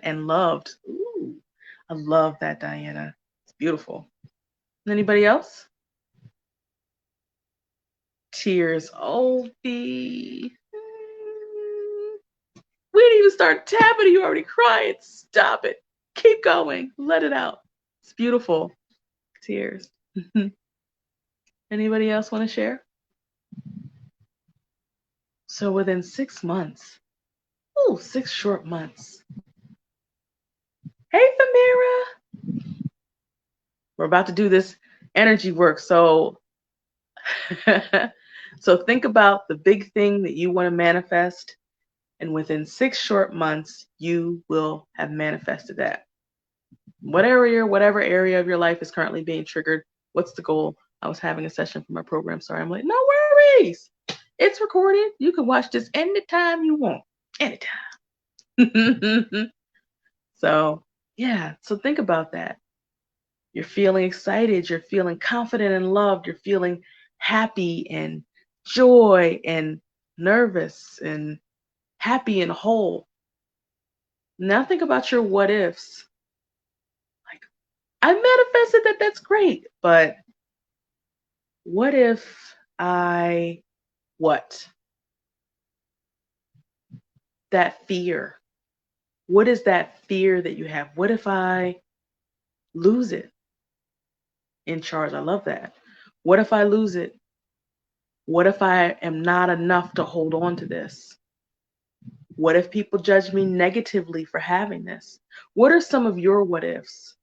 and loved. Ooh, I love that, Diana. It's beautiful. Anybody else? Tears. Oh, B. We didn't even start tapping. You already crying. Stop it. Keep going. Let it out. It's beautiful. Tears. Anybody else want to share? So within 6 months. Ooh, 6 short months. Hey, Famira. We're about to do this energy work. So, so think about the big thing that you want to manifest. And within 6 short months, you will have manifested that. Whatever area of your life is currently being triggered, what's the goal? I was having a session for my program. Sorry, I'm like, no worries. It's recorded. You can watch this anytime you want. Anytime. So, yeah. So think about that. You're feeling excited. You're feeling confident and loved. You're feeling happy and joy and nervous and happy and whole. Now think about your what ifs. Like, I manifested that. That's great. But what if what? That fear. What is that fear that you have? What if I lose it in charge? I love that. What if I lose it? What if I am not enough to hold on to this? What if people judge me negatively for having this? What are some of your what ifs?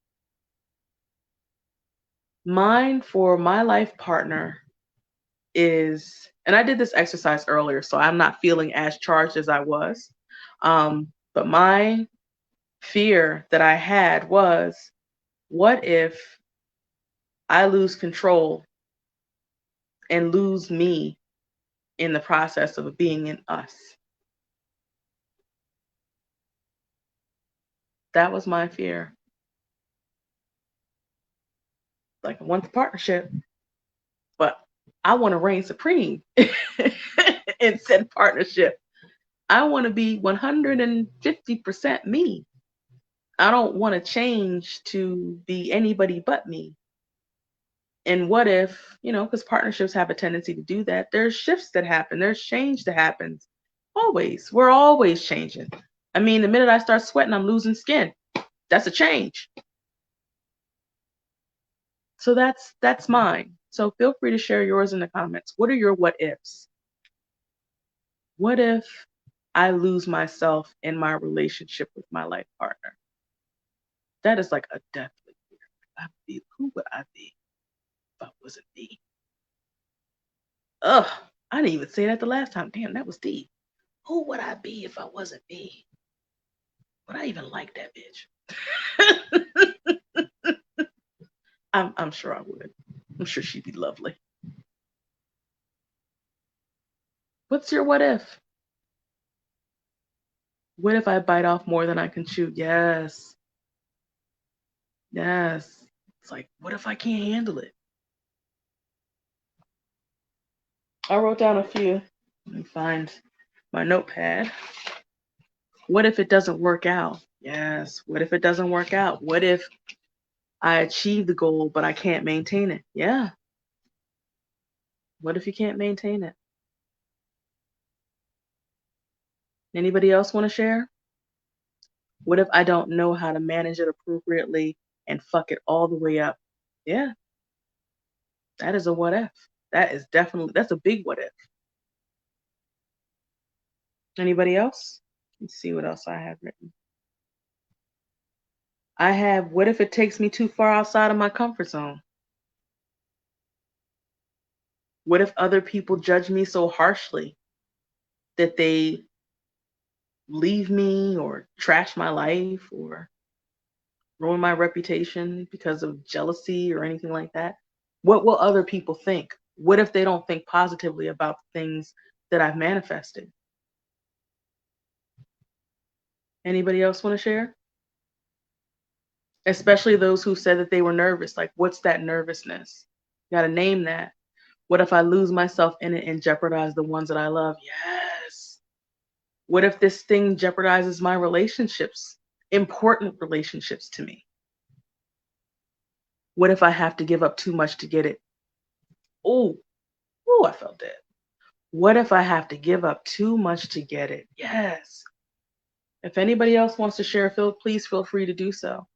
Mine for my life partner is, and I did this exercise earlier, so I'm not feeling as charged as I was. But my fear that I had was, what if I lose control and lose me in the process of being in us? That was my fear. Like, I want the partnership, but I want to reign supreme in said partnership. I want to be 150% me. I don't want to change to be anybody but me. And what if, because partnerships have a tendency to do that, there's shifts that happen, there's change that happens. Always. We're always changing. I mean, the minute I start sweating, I'm losing skin. That's a change. So that's mine. So feel free to share yours in the comments. What are your what ifs? What if I lose myself in my relationship with my life partner? That is like a deathly fear. Who would I be if I wasn't me? Ugh, I didn't even say that the last time. Damn, that was deep. Who would I be if I wasn't me? Would I even like that bitch? I'm sure I would. I'm sure she'd be lovely. What's your what if? What if I bite off more than I can chew? Yes. Yes. It's like, what if I can't handle it? I wrote down a few. Let me find my notepad. What if it doesn't work out? Yes. What if it doesn't work out? What if I achieve the goal, but I can't maintain it? Yeah. What if you can't maintain it? Anybody else want to share? What if I don't know how to manage it appropriately and fuck it all the way up? Yeah. That is a what if. That's a big what if. Anybody else? Let's see what else I have written. I have, what if it takes me too far outside of my comfort zone? What if other people judge me so harshly that they leave me or trash my life or ruin my reputation because of jealousy or anything like that? What will other people think? What if they don't think positively about the things that I've manifested? Anybody else want to share? Especially those who said that they were nervous. Like, what's that nervousness? You got to name that. What if I lose myself in it and jeopardize the ones that I love? Yes. What if this thing jeopardizes my relationships, important relationships to me? What if I have to give up too much to get it? Oh, oh, I felt that. What if I have to give up too much to get it? Yes. If anybody else wants to share, please feel free to do so.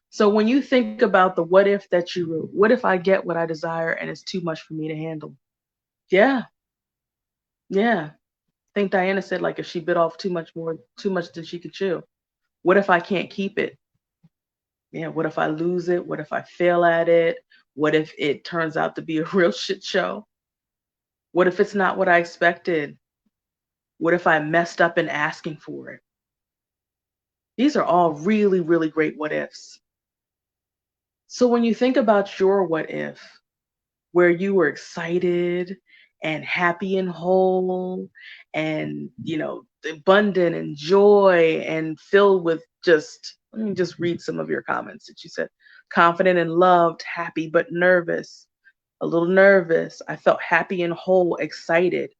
So when you think about the what if that you wrote, what if I get what I desire and it's too much for me to handle? Yeah, yeah. I think Diana said like if she bit off too much than she could chew. What if I can't keep it? Yeah, what if I lose it? What if I fail at it? What if it turns out to be a real shit show? What if it's not what I expected? What if I messed up in asking for it? These are all really, really great what ifs. So when you think about your what if, where you were excited and happy and whole and, abundant and joy and filled with let me just read some of your comments that you said. Confident and loved, happy but nervous, a little nervous. I felt happy and whole, excited.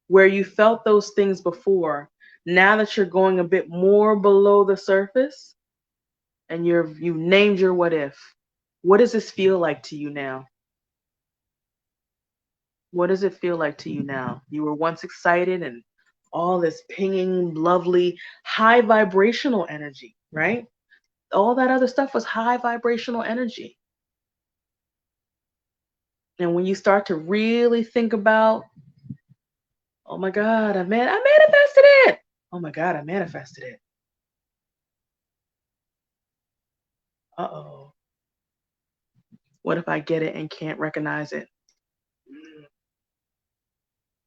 Where you felt those things before, now that you're going a bit more below the surface and you named your what if, what does this feel like to you now? What does it feel like to you now? You were once excited and all this pinging, lovely, high vibrational energy, right? All that other stuff was high vibrational energy. And when you start to really think about, oh my God, I manifested it. Oh my God, I manifested it. Uh-oh. What if I get it and can't recognize it?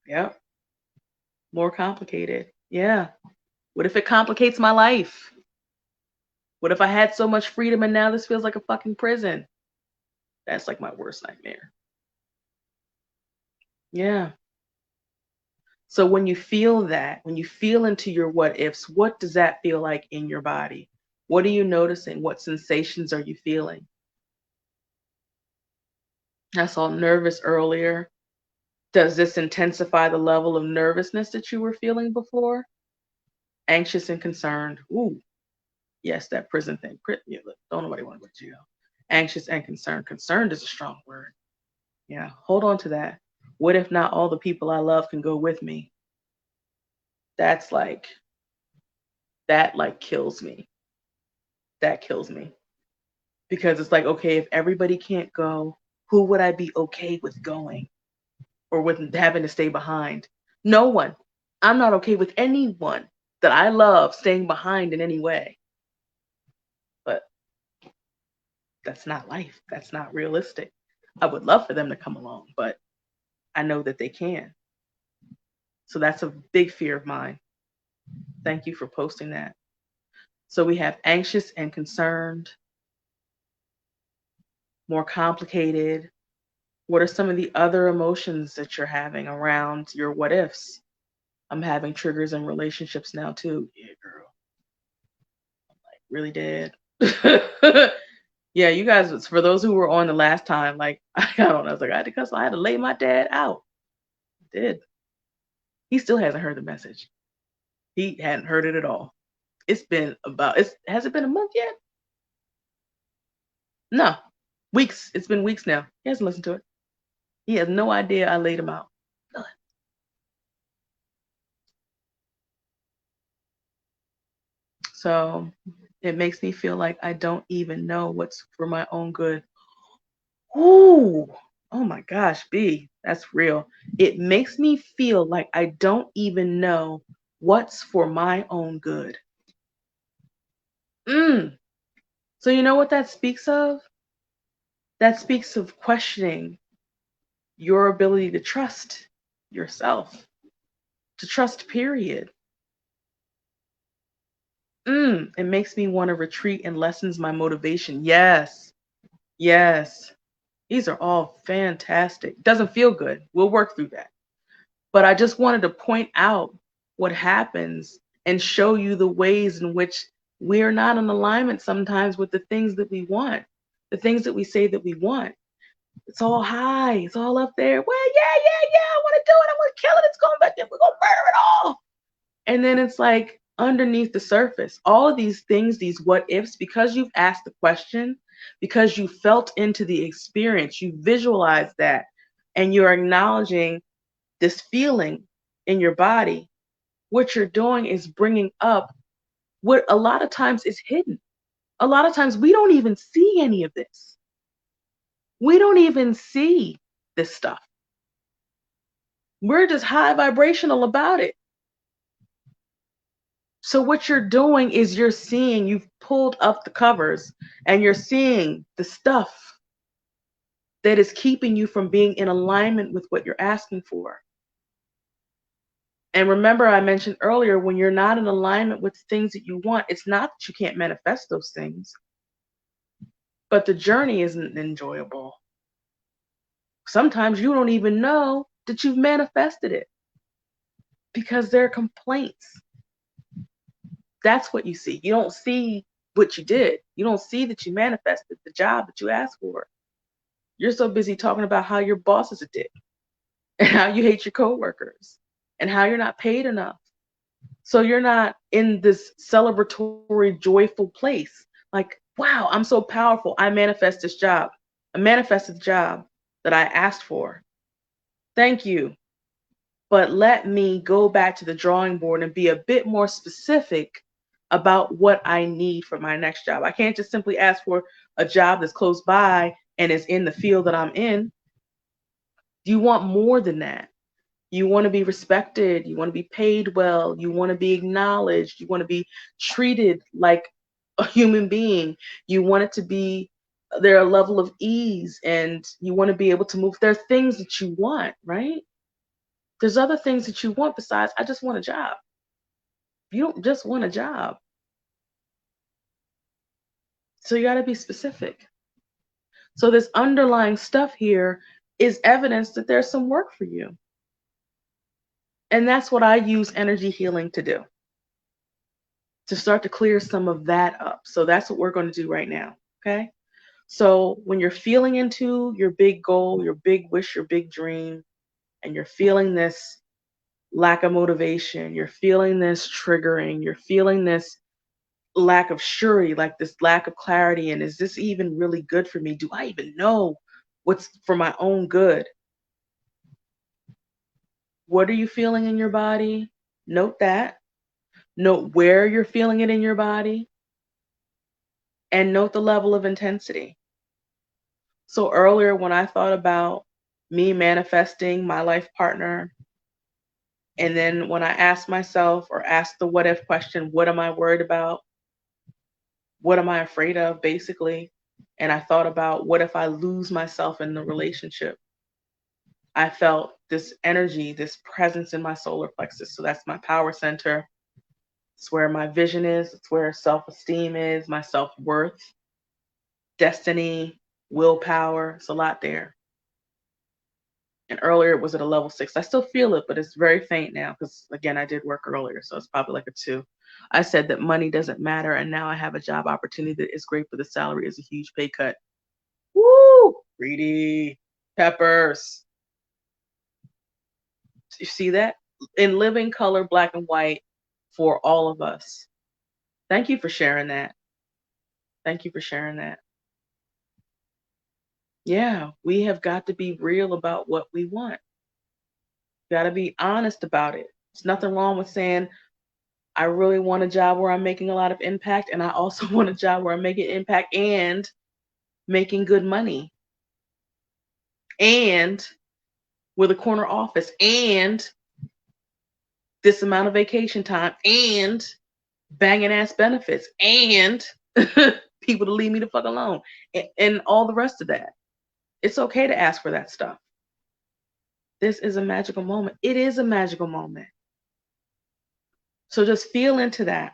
Yep. More complicated. Yeah. What if it complicates my life? What if I had so much freedom and now this feels like a fucking prison? That's like my worst nightmare. Yeah. So when you feel that, when you feel into your what ifs, what does that feel like in your body? What are you noticing? What sensations are you feeling? I saw nervous earlier. Does this intensify the level of nervousness that you were feeling before? Anxious and concerned. Ooh, yes, that prison thing. Yeah, look, don't nobody want to go to jail. Anxious and concerned. Concerned is a strong word. Yeah, hold on to that. What if not all the people I love can go with me? That's that kills me. That kills me. Because it's like, okay, if everybody can't go, who would I be okay with going or with having to stay behind? No one. I'm not okay with anyone that I love staying behind in any way. But that's not life. That's not realistic. I would love for them to come along, but I know that they can. So that's a big fear of mine. Thank you for posting that. So we have anxious and concerned, more complicated. What are some of the other emotions that you're having around your what ifs? I'm having triggers in relationships now too. Yeah, girl. I'm like, really dead. Yeah, you guys, for those who were on the last time, like, I don't know, I was like, I had to cuss, I had to lay my dad out. I did. He still hasn't heard the message. He hadn't heard it at all. Has it been a month yet? No. Weeks. It's been weeks now. He hasn't listened to it. He has no idea I laid him out. None. So it makes me feel like I don't even know what's for my own good. Ooh, oh my gosh, B, that's real. It makes me feel like I don't even know what's for my own good. So you know what that speaks of? That speaks of questioning your ability to trust yourself, to trust, period. It makes me want to retreat and lessens my motivation. Yes, yes. These are all fantastic. Doesn't feel good. We'll work through that. But I just wanted to point out what happens and show you the ways in which we're not in alignment sometimes with the things that we want, the things that we say that we want. It's all high. It's all up there. Well, yeah. I want to do it. I want to kill it. It's going back there. We're going to murder it all. And then it's like underneath the surface, all of these things, these what ifs, because you've asked the question, because you felt into the experience, you visualized that, and you're acknowledging this feeling in your body, what you're doing is bringing up what a lot of times is hidden. A lot of times we don't even see any of this. We don't even see this stuff. We're just high vibrational about it. So what you're doing is you're seeing, you've pulled up the covers and you're seeing the stuff that is keeping you from being in alignment with what you're asking for. And remember, I mentioned earlier, when you're not in alignment with things that you want, it's not that you can't manifest those things, but the journey isn't enjoyable. Sometimes you don't even know that you've manifested it because there are complaints. That's what you see. You don't see what you did. You don't see that you manifested the job that you asked for. You're so busy talking about how your boss is a dick and how you hate your coworkers and how you're not paid enough. So you're not in this celebratory, joyful place. Like, wow, I'm so powerful. I manifest this job. I manifested the job that I asked for. Thank you. But let me go back to the drawing board and be a bit more specific about what I need for my next job. I can't just simply ask for a job that's close by and is in the field that I'm in. You want more than that. You want to be respected. You want to be paid well. You want to be acknowledged. You want to be treated like a human being. You want it to be there a level of ease, and you want to be able to move. There are things that you want, right? There's other things that you want besides, I just want a job. You don't just want a job. So you got to be specific. So this underlying stuff here is evidence that there's some work for you. And that's what I use energy healing to do, to start to clear some of that up. So that's what we're going to do right now. Okay. So when you're feeling into your big goal, your big wish, your big dream, and you're feeling this lack of motivation, you're feeling this triggering, you're feeling this lack of surety, like this lack of clarity, and is this even really good for me? Do I even know what's for my own good? What are you feeling in your body? Note that. Note where you're feeling it in your body, and note the level of intensity. So earlier when I thought about me manifesting my life partner, and then when I asked myself or asked the what if question, what am I worried about? What am I afraid of, basically? And I thought about, what if I lose myself in the relationship? I felt this energy, this presence in my solar plexus. So that's my power center. It's where my vision is. It's where self-esteem is, my self-worth, destiny, willpower. It's a lot there. And earlier it was at a level 6. I still feel it, but it's very faint now because, again, I did work earlier. So it's probably like a 2. I said that money doesn't matter, and now I have a job opportunity that is great, but the salary is a huge pay cut. Woo! Greedy peppers. You see that? In living color, black and white, for all of us. Thank you for sharing that. Thank you for sharing that. Yeah, we have got to be real about what we want. Got to be honest about it. There's nothing wrong with saying, I really want a job where I'm making a lot of impact, and I also want a job where I'm making impact and making good money, and with a corner office, and this amount of vacation time, and banging ass benefits, and people to leave me the fuck alone, and all the rest of that. It's okay to ask for that stuff. This is a magical moment. It is a magical moment. So just feel into that.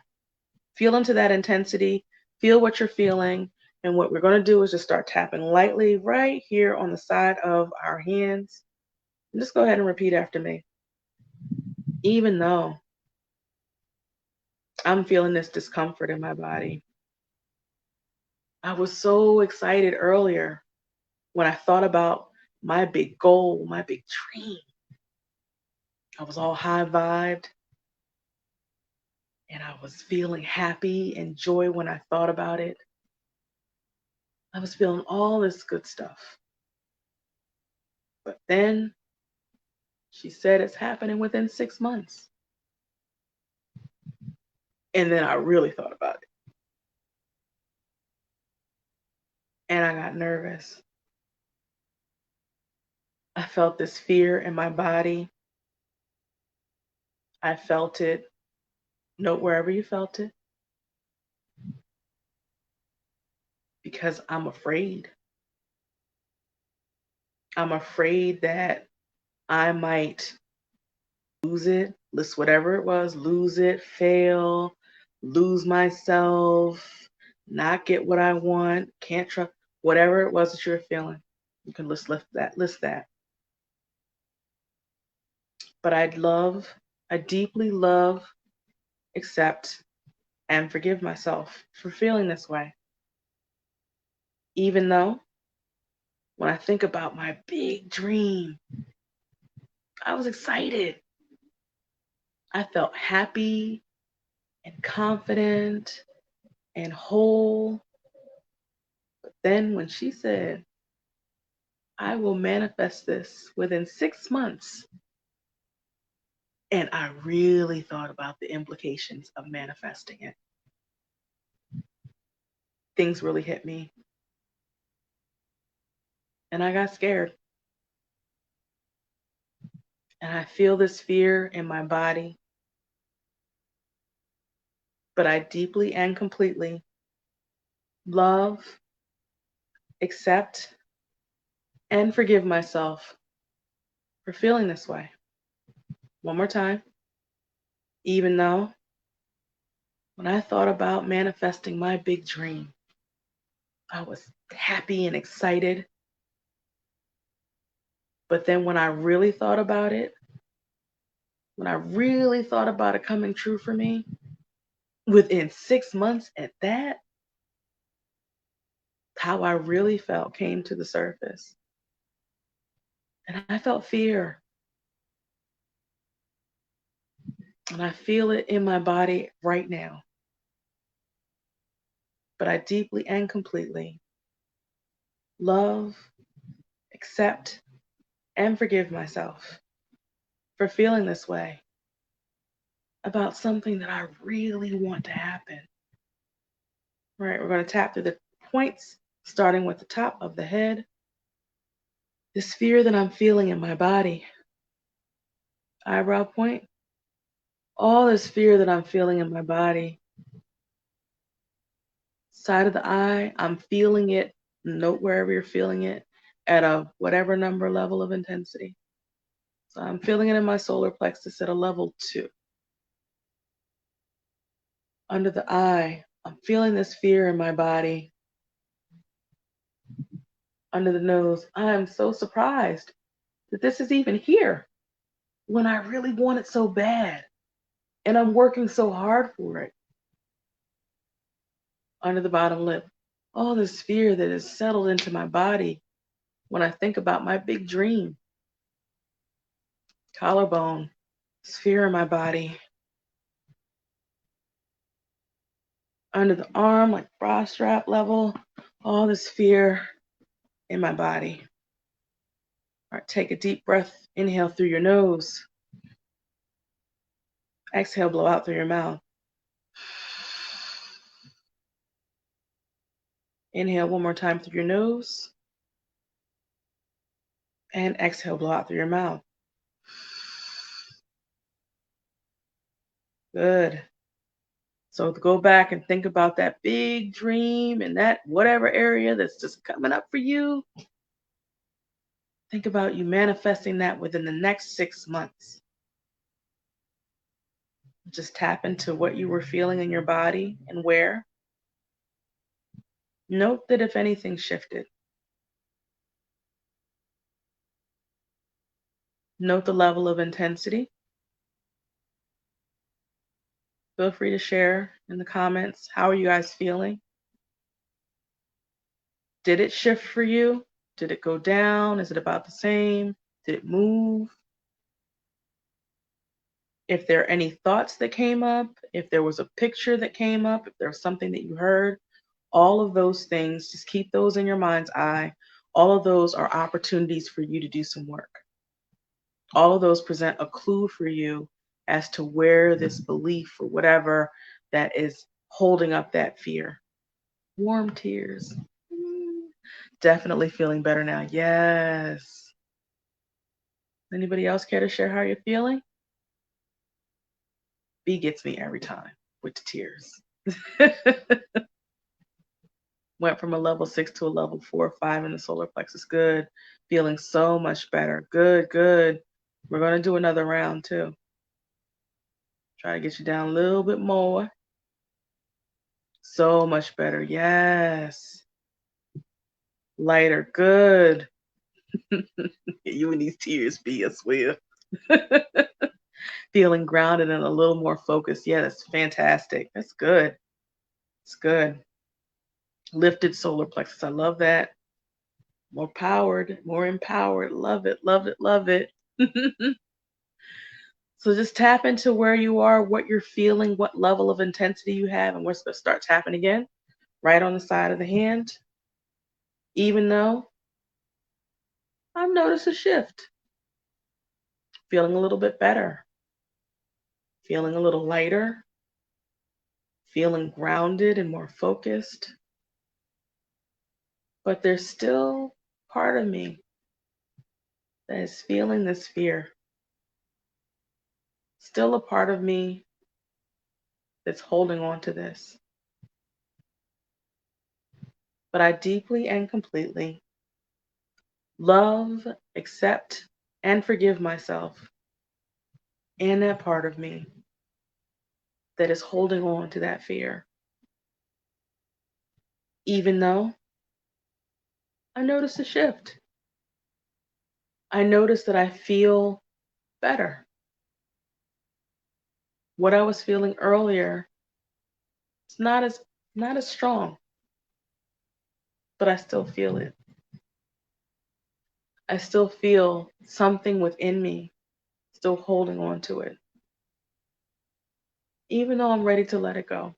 Feel into that intensity. Feel what you're feeling. And what we're going to do is just start tapping lightly right here on the side of our hands. And just go ahead and repeat after me. Even though I'm feeling this discomfort in my body, I was so excited earlier when I thought about my big goal, my big dream. I was all high vibed and I was feeling happy and joy when I thought about it. I was feeling all this good stuff. But then she said it's happening within 6 months. And then I really thought about it. And I got nervous. I felt this fear in my body. I felt it. Note wherever you felt it. Because I'm afraid. I'm afraid that I might lose it, list whatever it was, lose it, fail, lose myself, not get what I want, can't trust, whatever it was that you were feeling. You can list that. But I deeply love, accept, and forgive myself for feeling this way. Even though when I think about my big dream, I was excited. I felt happy and confident and whole. But then when she said, I will manifest this within 6 months, and I really thought about the implications of manifesting it, things really hit me. And I got scared. And I feel this fear in my body. But I deeply and completely love, accept, and forgive myself for feeling this way. One more time. Even though when I thought about manifesting my big dream, I was happy and excited. But then when I really thought about it, coming true for me, within 6 months at that, how I really felt came to the surface. And I felt fear. And I feel it in my body right now. But I deeply and completely love, accept, and forgive myself for feeling this way about something that I really want to happen. All right, we're going to tap through the points, starting with the top of the head. This fear that I'm feeling in my body, eyebrow point, all this fear that I'm feeling in my body, side of the eye, I'm feeling it. Note wherever you're feeling it at a whatever number level of intensity. So I'm feeling it in my solar plexus at a level 2. Under the eye, I'm feeling this fear in my body. Under the nose, I'm so surprised that this is even here when I really want it so bad and I'm working so hard for it. Under the bottom lip, all this fear that has settled into my body when I think about my big dream. Collarbone, this fear in my body. Under the arm, like bra strap level, all this fear in my body. All right, take a deep breath. Inhale through your nose. Exhale, blow out through your mouth. Inhale one more time through your nose. And exhale, blow out through your mouth. Good. So go back and think about that big dream and that whatever area that's just coming up for you. Think about you manifesting that within the next 6 months. Just tap into what you were feeling in your body and where. Note that if anything shifted. Note the level of intensity. Feel free to share in the comments. How are you guys feeling? Did it shift for you? Did it go down? Is it about the same? Did it move? If there are any thoughts that came up, if there was a picture that came up, if there was something that you heard, all of those things, just keep those in your mind's eye. All of those are opportunities for you to do some work. All of those present a clue for you as to where this belief or whatever that is holding up that fear. Warm tears. Definitely feeling better now. Yes. Anybody else care to share how you're feeling? B gets me every time with the tears. Went from a level 6 to a level 4 or 5 in the solar plexus. Good. Feeling so much better. Good, good. We're going to do another round too. Try to get you down a little bit more. So much better. Yes. Lighter. Good. You and these tears, B, I swear. Feeling grounded and a little more focused. Yeah, that's fantastic. That's good. It's good. Lifted solar plexus. I love that. More powered, more empowered. Love it, love it, love it. So just tap into where you are, what you're feeling, what level of intensity you have, and we're going to start tapping again, right on the side of the hand. Even though I've noticed a shift. Feeling a little bit better. Feeling a little lighter. Feeling grounded and more focused. But there's still part of me that is feeling this fear. Still a part of me that's holding on to this. But I deeply and completely love, accept, and forgive myself and that part of me that is holding on to that fear. Even though I notice a shift. I notice that I feel better. What I was feeling earlier is not as strong, but I still feel it. I still feel something within me still holding on to it. Even though I'm ready to let it go.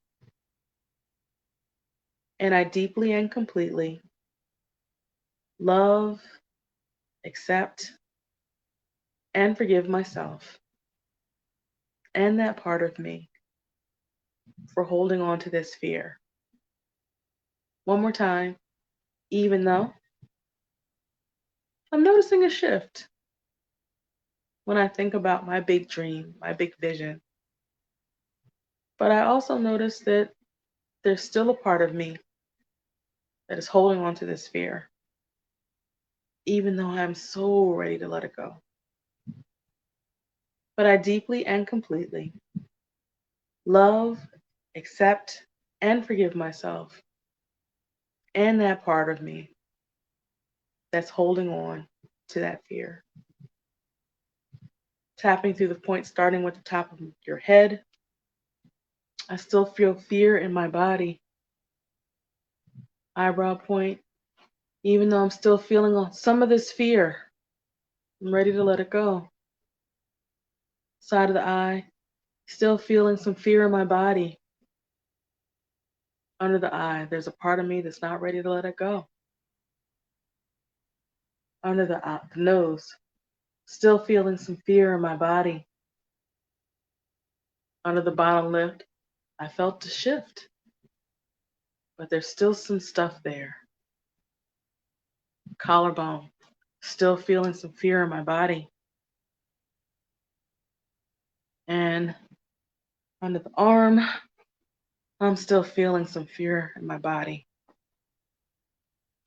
And I deeply and completely love, accept, and forgive myself and that part of me for holding on to this fear. One more time, even though I'm noticing a shift when I think about my big dream, my big vision. But I also notice that there's still a part of me that is holding on to this fear, even though I'm so ready to let it go. But I deeply and completely love, accept, and forgive myself and that part of me that's holding on to that fear. Tapping through the points starting with the top of your head. I still feel fear in my body. Eyebrow point. Even though I'm still feeling some of this fear, I'm ready to let it go. Side of the eye. Still feeling some fear in my body. Under the eye, there's a part of me that's not ready to let it go. Under the nose. Still feeling some fear in my body. Under the bottom lip, I felt the shift, but there's still some stuff there. Collarbone, still feeling some fear in my body. And under the arm, I'm still feeling some fear in my body.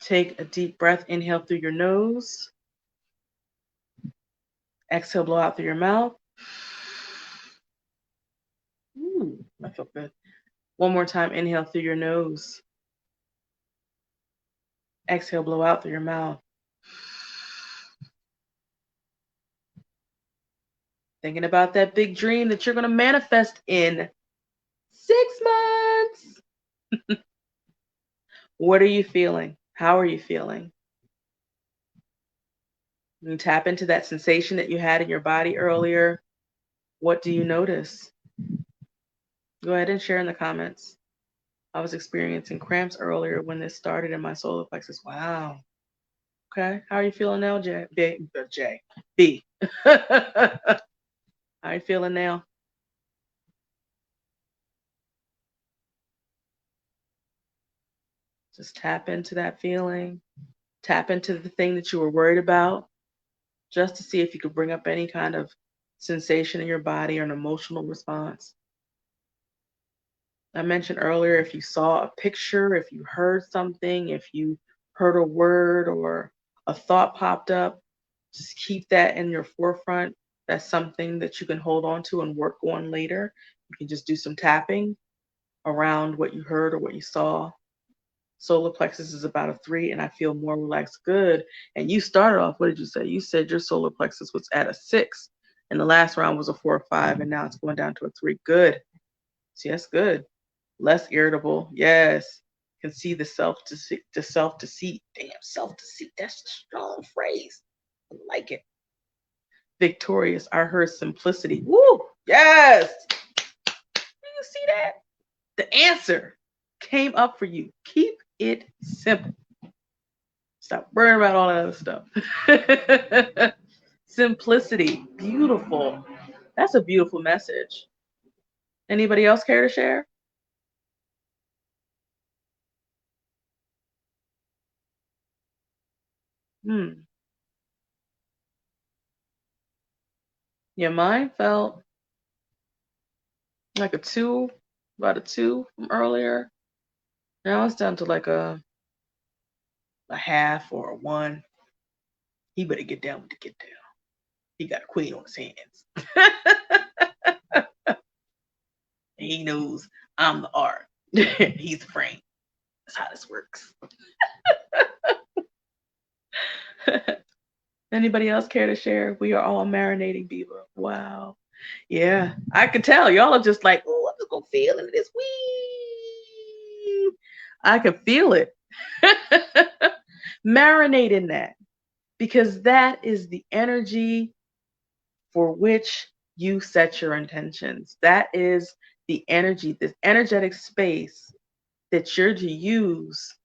Take a deep breath, inhale through your nose. Exhale, blow out through your mouth. Ooh, I feel good. One more time, inhale through your nose. Exhale, blow out through your mouth. Thinking about that big dream that you're going to manifest in 6 months. What are you feeling? How are you feeling? When you tap into that sensation that you had in your body earlier, what do you notice? Go ahead and share in the comments. I was experiencing cramps earlier when this started in my solar plexus. Wow. Okay. How are you feeling now, J? B. How are you feeling now? Just tap into that feeling. Tap into the thing that you were worried about, just to see if you could bring up any kind of sensation in your body or an emotional response. I mentioned earlier, if you saw a picture, if you heard something, if you heard a word or a thought popped up, just keep that in your forefront. That's something that you can hold on to and work on later. You can just do some tapping around what you heard or what you saw. Solar plexus is about a 3, and I feel more relaxed. Good. And you started off, what did you say? You said your solar plexus was at a 6, and the last round was a 4 or 5, and now it's going down to a 3. Good. See, that's good. Less irritable. Yes. Can see the self-deceit. Damn, self-deceit. That's a strong phrase. I like it. Victorious. I heard simplicity. Woo! Yes. You see that? The answer came up for you. Keep it simple. Stop worrying about all that other stuff. Simplicity. Beautiful. That's a beautiful message. Anybody else care to share? Yeah, mine felt like a 2, about a 2 from earlier. Now it's down to like a half or a 1. He better get down with the get down. He got a queen on his hands. He knows I'm the art. He's the frame. That's how this works. Anybody else care to share? We are all marinating, Beaver. Wow. Yeah, I could tell. Y'all are just like, oh, I'm just going to feel into this. Wee. I could feel it. Marinate in that, because that is the energy for which you set your intentions. That is the energy, this energetic space that you're to use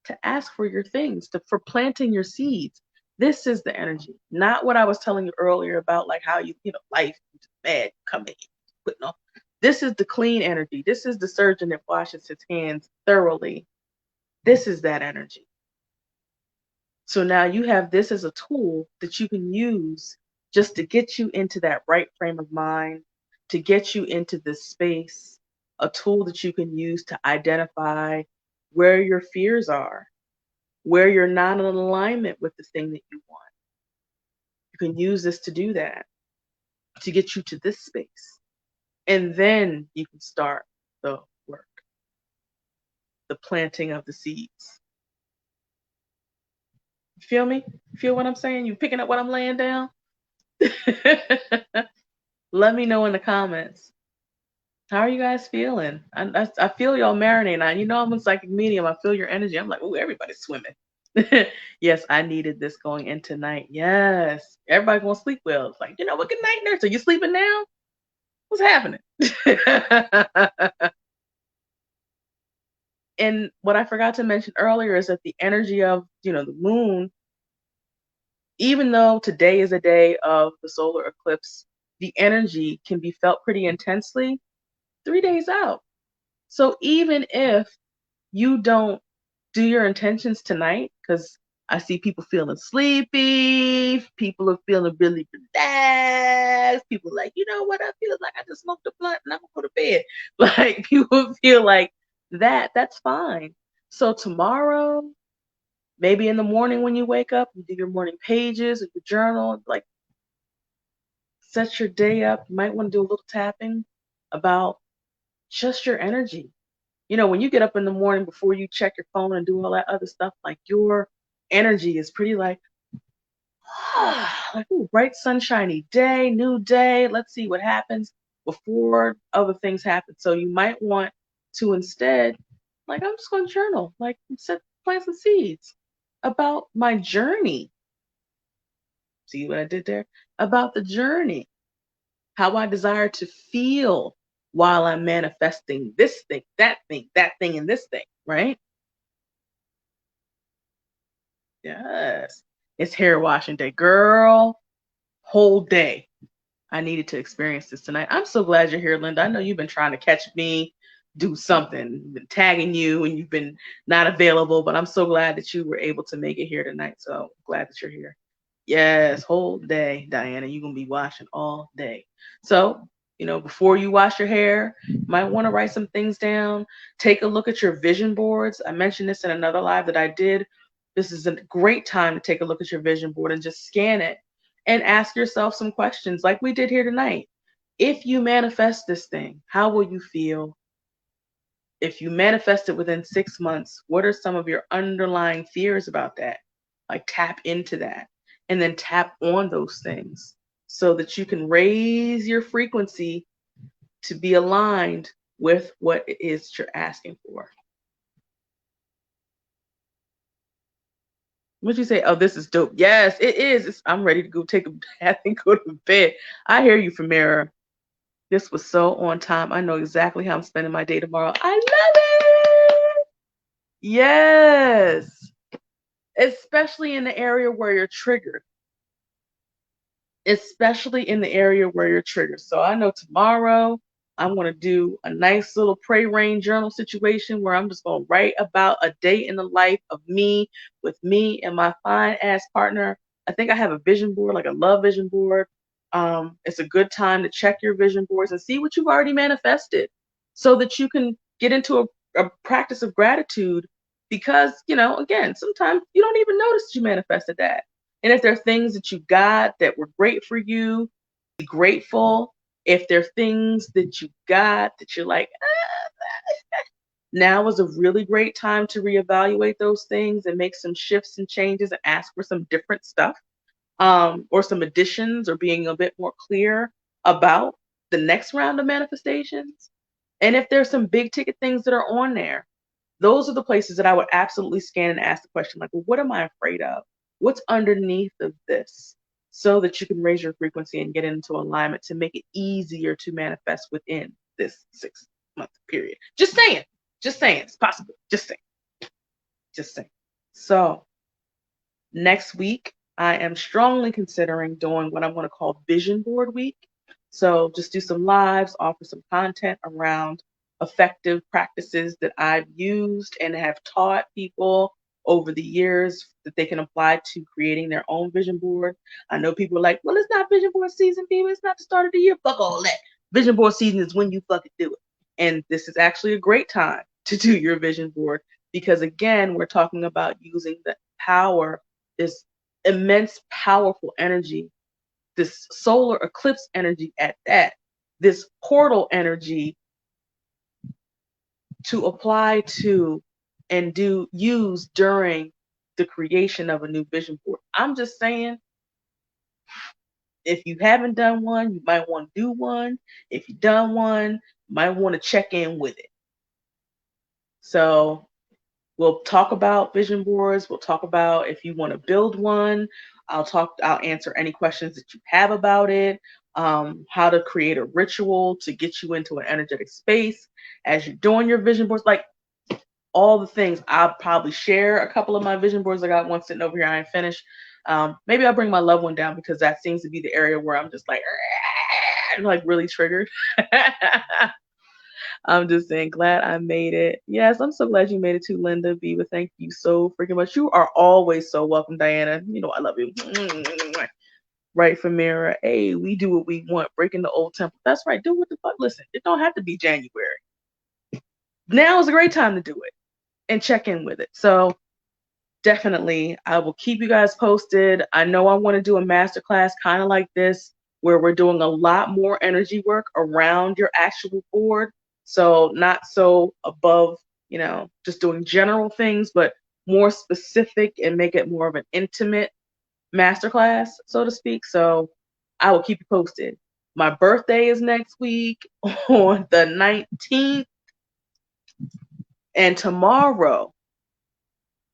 to ask for your things, for planting your seeds. This is the energy, not what I was telling you earlier about like how life is bad coming in. No, this is the clean energy. This is the surgeon that washes his hands thoroughly. This is that energy. So now you have this as a tool that you can use just to get you into that right frame of mind, to get you into this space, a tool that you can use to identify where your fears are, where you're not in alignment with the thing that you want. You can use this to do that, to get you to this space. And then you can start the work, the planting of the seeds. You feel me? Feel what I'm saying? You picking up what I'm laying down? Let me know in the comments. How are you guys feeling? I feel y'all marinating. I'm a psychic medium. I feel your energy. I'm like, oh, everybody's swimming. Yes, I needed this going into night. Yes. Everybody gonna sleep well. It's like, what, good night, nurse. Are you sleeping now? What's happening? And what I forgot to mention earlier is that the energy of, the moon, even though today is a day of the solar eclipse, the energy can be felt pretty intensely 3 days out. So even if you don't do your intentions tonight, because I see people feeling sleepy, people are feeling really relaxed, people are like, you know what, I feel like I just smoked a blunt and I'm gonna go to bed. Like, people feel like that's fine. So tomorrow, maybe in the morning when you wake up, you do your morning pages or your journal, like, set your day up. You might want to do a little tapping about just your energy. When you get up in the morning before you check your phone and do all that other stuff, like your energy is pretty like, like, ooh, bright sunshiny day, new day. Let's see what happens before other things happen. So you might want to instead, like, I'm just going to journal, like, plant some seeds about my journey. See what I did there? About the journey, how I desire to feel while I'm manifesting this thing, that thing, that thing, and this thing, right? Yes. It's hair washing day. Girl, whole day. I needed to experience this tonight. I'm so glad you're here, Linda. I know you've been trying to catch me, do something, been tagging you, and you've been not available, but I'm so glad that you were able to make it here tonight. So glad that you're here. Yes, whole day, Diana. You're going to be washing all day. So, before you wash your hair, you might want to write some things down. Take a look at your vision boards. I mentioned this in another live that I did. This is a great time to take a look at your vision board and just scan it and ask yourself some questions like we did here tonight. If you manifest this thing, how will you feel? If you manifest it within 6 months, what are some of your underlying fears about that? Like, tap into that and then tap on those things so that you can raise your frequency to be aligned with what it is you're asking for. What'd you say? Oh, this is dope. Yes, it is. I'm ready to go take a bath and go to bed. I hear you, Famira. This was so on time. I know exactly how I'm spending my day tomorrow. I love it. Yes. Especially in the area where you're triggered. Especially in the area where you're triggered. So I know tomorrow I'm going to do a nice little pray rain journal situation where I'm just going to write about a day in the life of me with me and my fine ass partner. I think I have a vision board, like a love vision board. It's a good time to check your vision boards and see what you've already manifested so that you can get into a practice of gratitude because, again, sometimes you don't even notice you manifested that. And if there are things that you got that were great for you, be grateful. If there are things that you got that you're like, now is a really great time to reevaluate those things and make some shifts and changes and ask for some different stuff, or some additions, or being a bit more clear about the next round of manifestations. And if there's some big ticket things that are on there, those are the places that I would absolutely scan and ask the question, like, well, what am I afraid of? What's underneath of this? So that you can raise your frequency and get into alignment to make it easier to manifest within this 6-month period. Just saying. Just saying. It's possible. Just saying. Just saying. So next week, I am strongly considering doing what I'm going to call Vision Board Week. So just do some lives, offer some content around effective practices that I've used and have taught people over the years that they can apply to creating their own vision board. I know people are like, well, it's not vision board season, people. It's not the start of the year. Fuck all that. Vision board season is when you fucking do it. And this is actually a great time to do your vision board because, again, we're talking about using the power, this immense, powerful energy, this solar eclipse energy at that, this portal energy to apply to and use during the creation of a new vision board. I'm just saying, if you haven't done one, you might want to do one. If you've done one, you might want to check in with it. So we'll talk about vision boards. We'll talk about if you want to build one. I'll answer any questions that you have about it. How to create a ritual to get you into an energetic space as you're doing your vision boards. Like, all the things. I'll probably share a couple of my vision boards. I got one sitting over here. I ain't finished. Maybe I'll bring my loved one down because that seems to be the area where I'm just like really triggered. I'm just saying, glad I made it. Yes, I'm so glad you made it too, Linda. Viva, thank you so freaking much. You are always so welcome, Diana. You know I love you. Right, Famira. Hey, we do what we want. Breaking the old temple. That's right. Do what the fuck. Listen, it don't have to be January. Now is a great time to do it and check in with it. So definitely, I will keep you guys posted. I know I want to do a masterclass kind of like this, where we're doing a lot more energy work around your actual board. So not so above, just doing general things, but more specific and make it more of an intimate masterclass, so to speak. So I will keep you posted. My birthday is next week on the 19th. And tomorrow,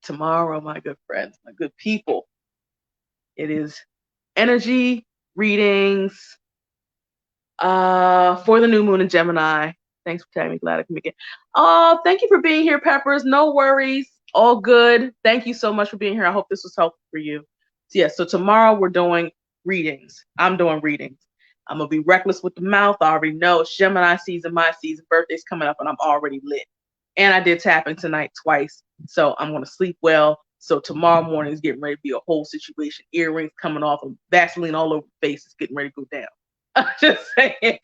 my good friends, my good people, it is energy readings for the new moon in Gemini. Thanks for telling me. Glad I can make it. Oh, thank you for being here, Peppers. No worries. All good. Thank you so much for being here. I hope this was helpful for you. So tomorrow we're doing readings. I'm doing readings. I'm going to be reckless with the mouth. I already know it's Gemini season, my season. Birthday's coming up and I'm already lit. And I did tapping tonight twice. So I'm going to sleep well. So tomorrow morning is getting ready to be a whole situation. Earrings coming off and Vaseline all over the face is getting ready to go down. I'm just saying.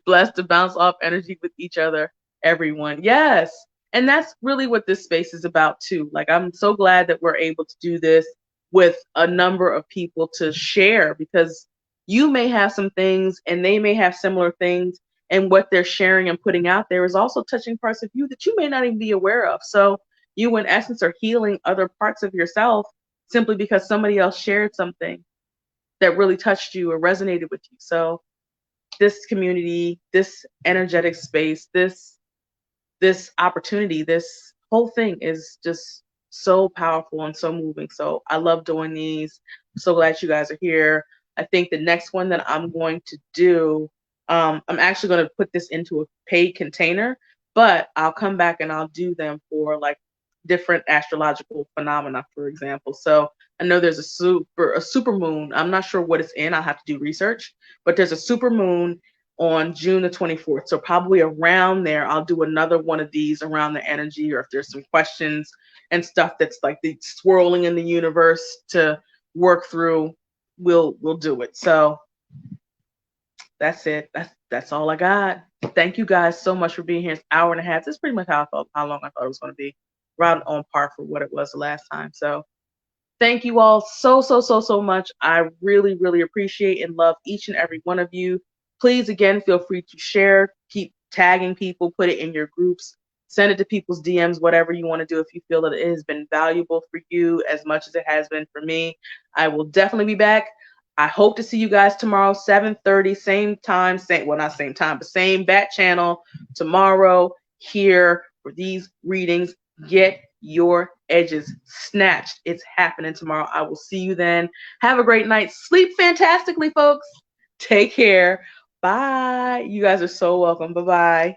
Blessed to bounce off energy with each other, everyone. Yes. And that's really what this space is about too. Like, I'm so glad that we're able to do this with a number of people to share, because you may have some things and they may have similar things, and what they're sharing and putting out there is also touching parts of you that you may not even be aware of. So you, in essence, are healing other parts of yourself simply because somebody else shared something that really touched you or resonated with you. So this community, this energetic space, this opportunity, this whole thing is just so powerful and so moving. So I love doing these. I'm so glad you guys are here. I think the next one that I'm going to do, I'm actually going to put this into a paid container, but I'll come back and I'll do them for like different astrological phenomena, for example. So I know there's a super moon. I'm not sure what it's in. I'll have to do research, but there's a super moon on June the 24th. So probably around there, I'll do another one of these around the energy, or if there's some questions and stuff that's like the swirling in the universe to work through, we'll do it. So that's it. That's all I got. Thank you guys so much for being here. It's an hour and a half. This is pretty much how long I thought it was going to be. Right on par for what it was the last time. So thank you all so much. I really, really appreciate and love each and every one of you. Please, again, feel free to share, keep tagging people, put it in your groups, send it to people's DMs, whatever you want to do if you feel that it has been valuable for you as much as it has been for me. I will definitely be back. I hope to see you guys tomorrow, 7:30, same time, not same time, but same bat channel tomorrow here for these readings. Get your edges snatched. It's happening tomorrow. I will see you then. Have a great night. Sleep fantastically, folks. Take care. Bye. You guys are so welcome. Bye-bye.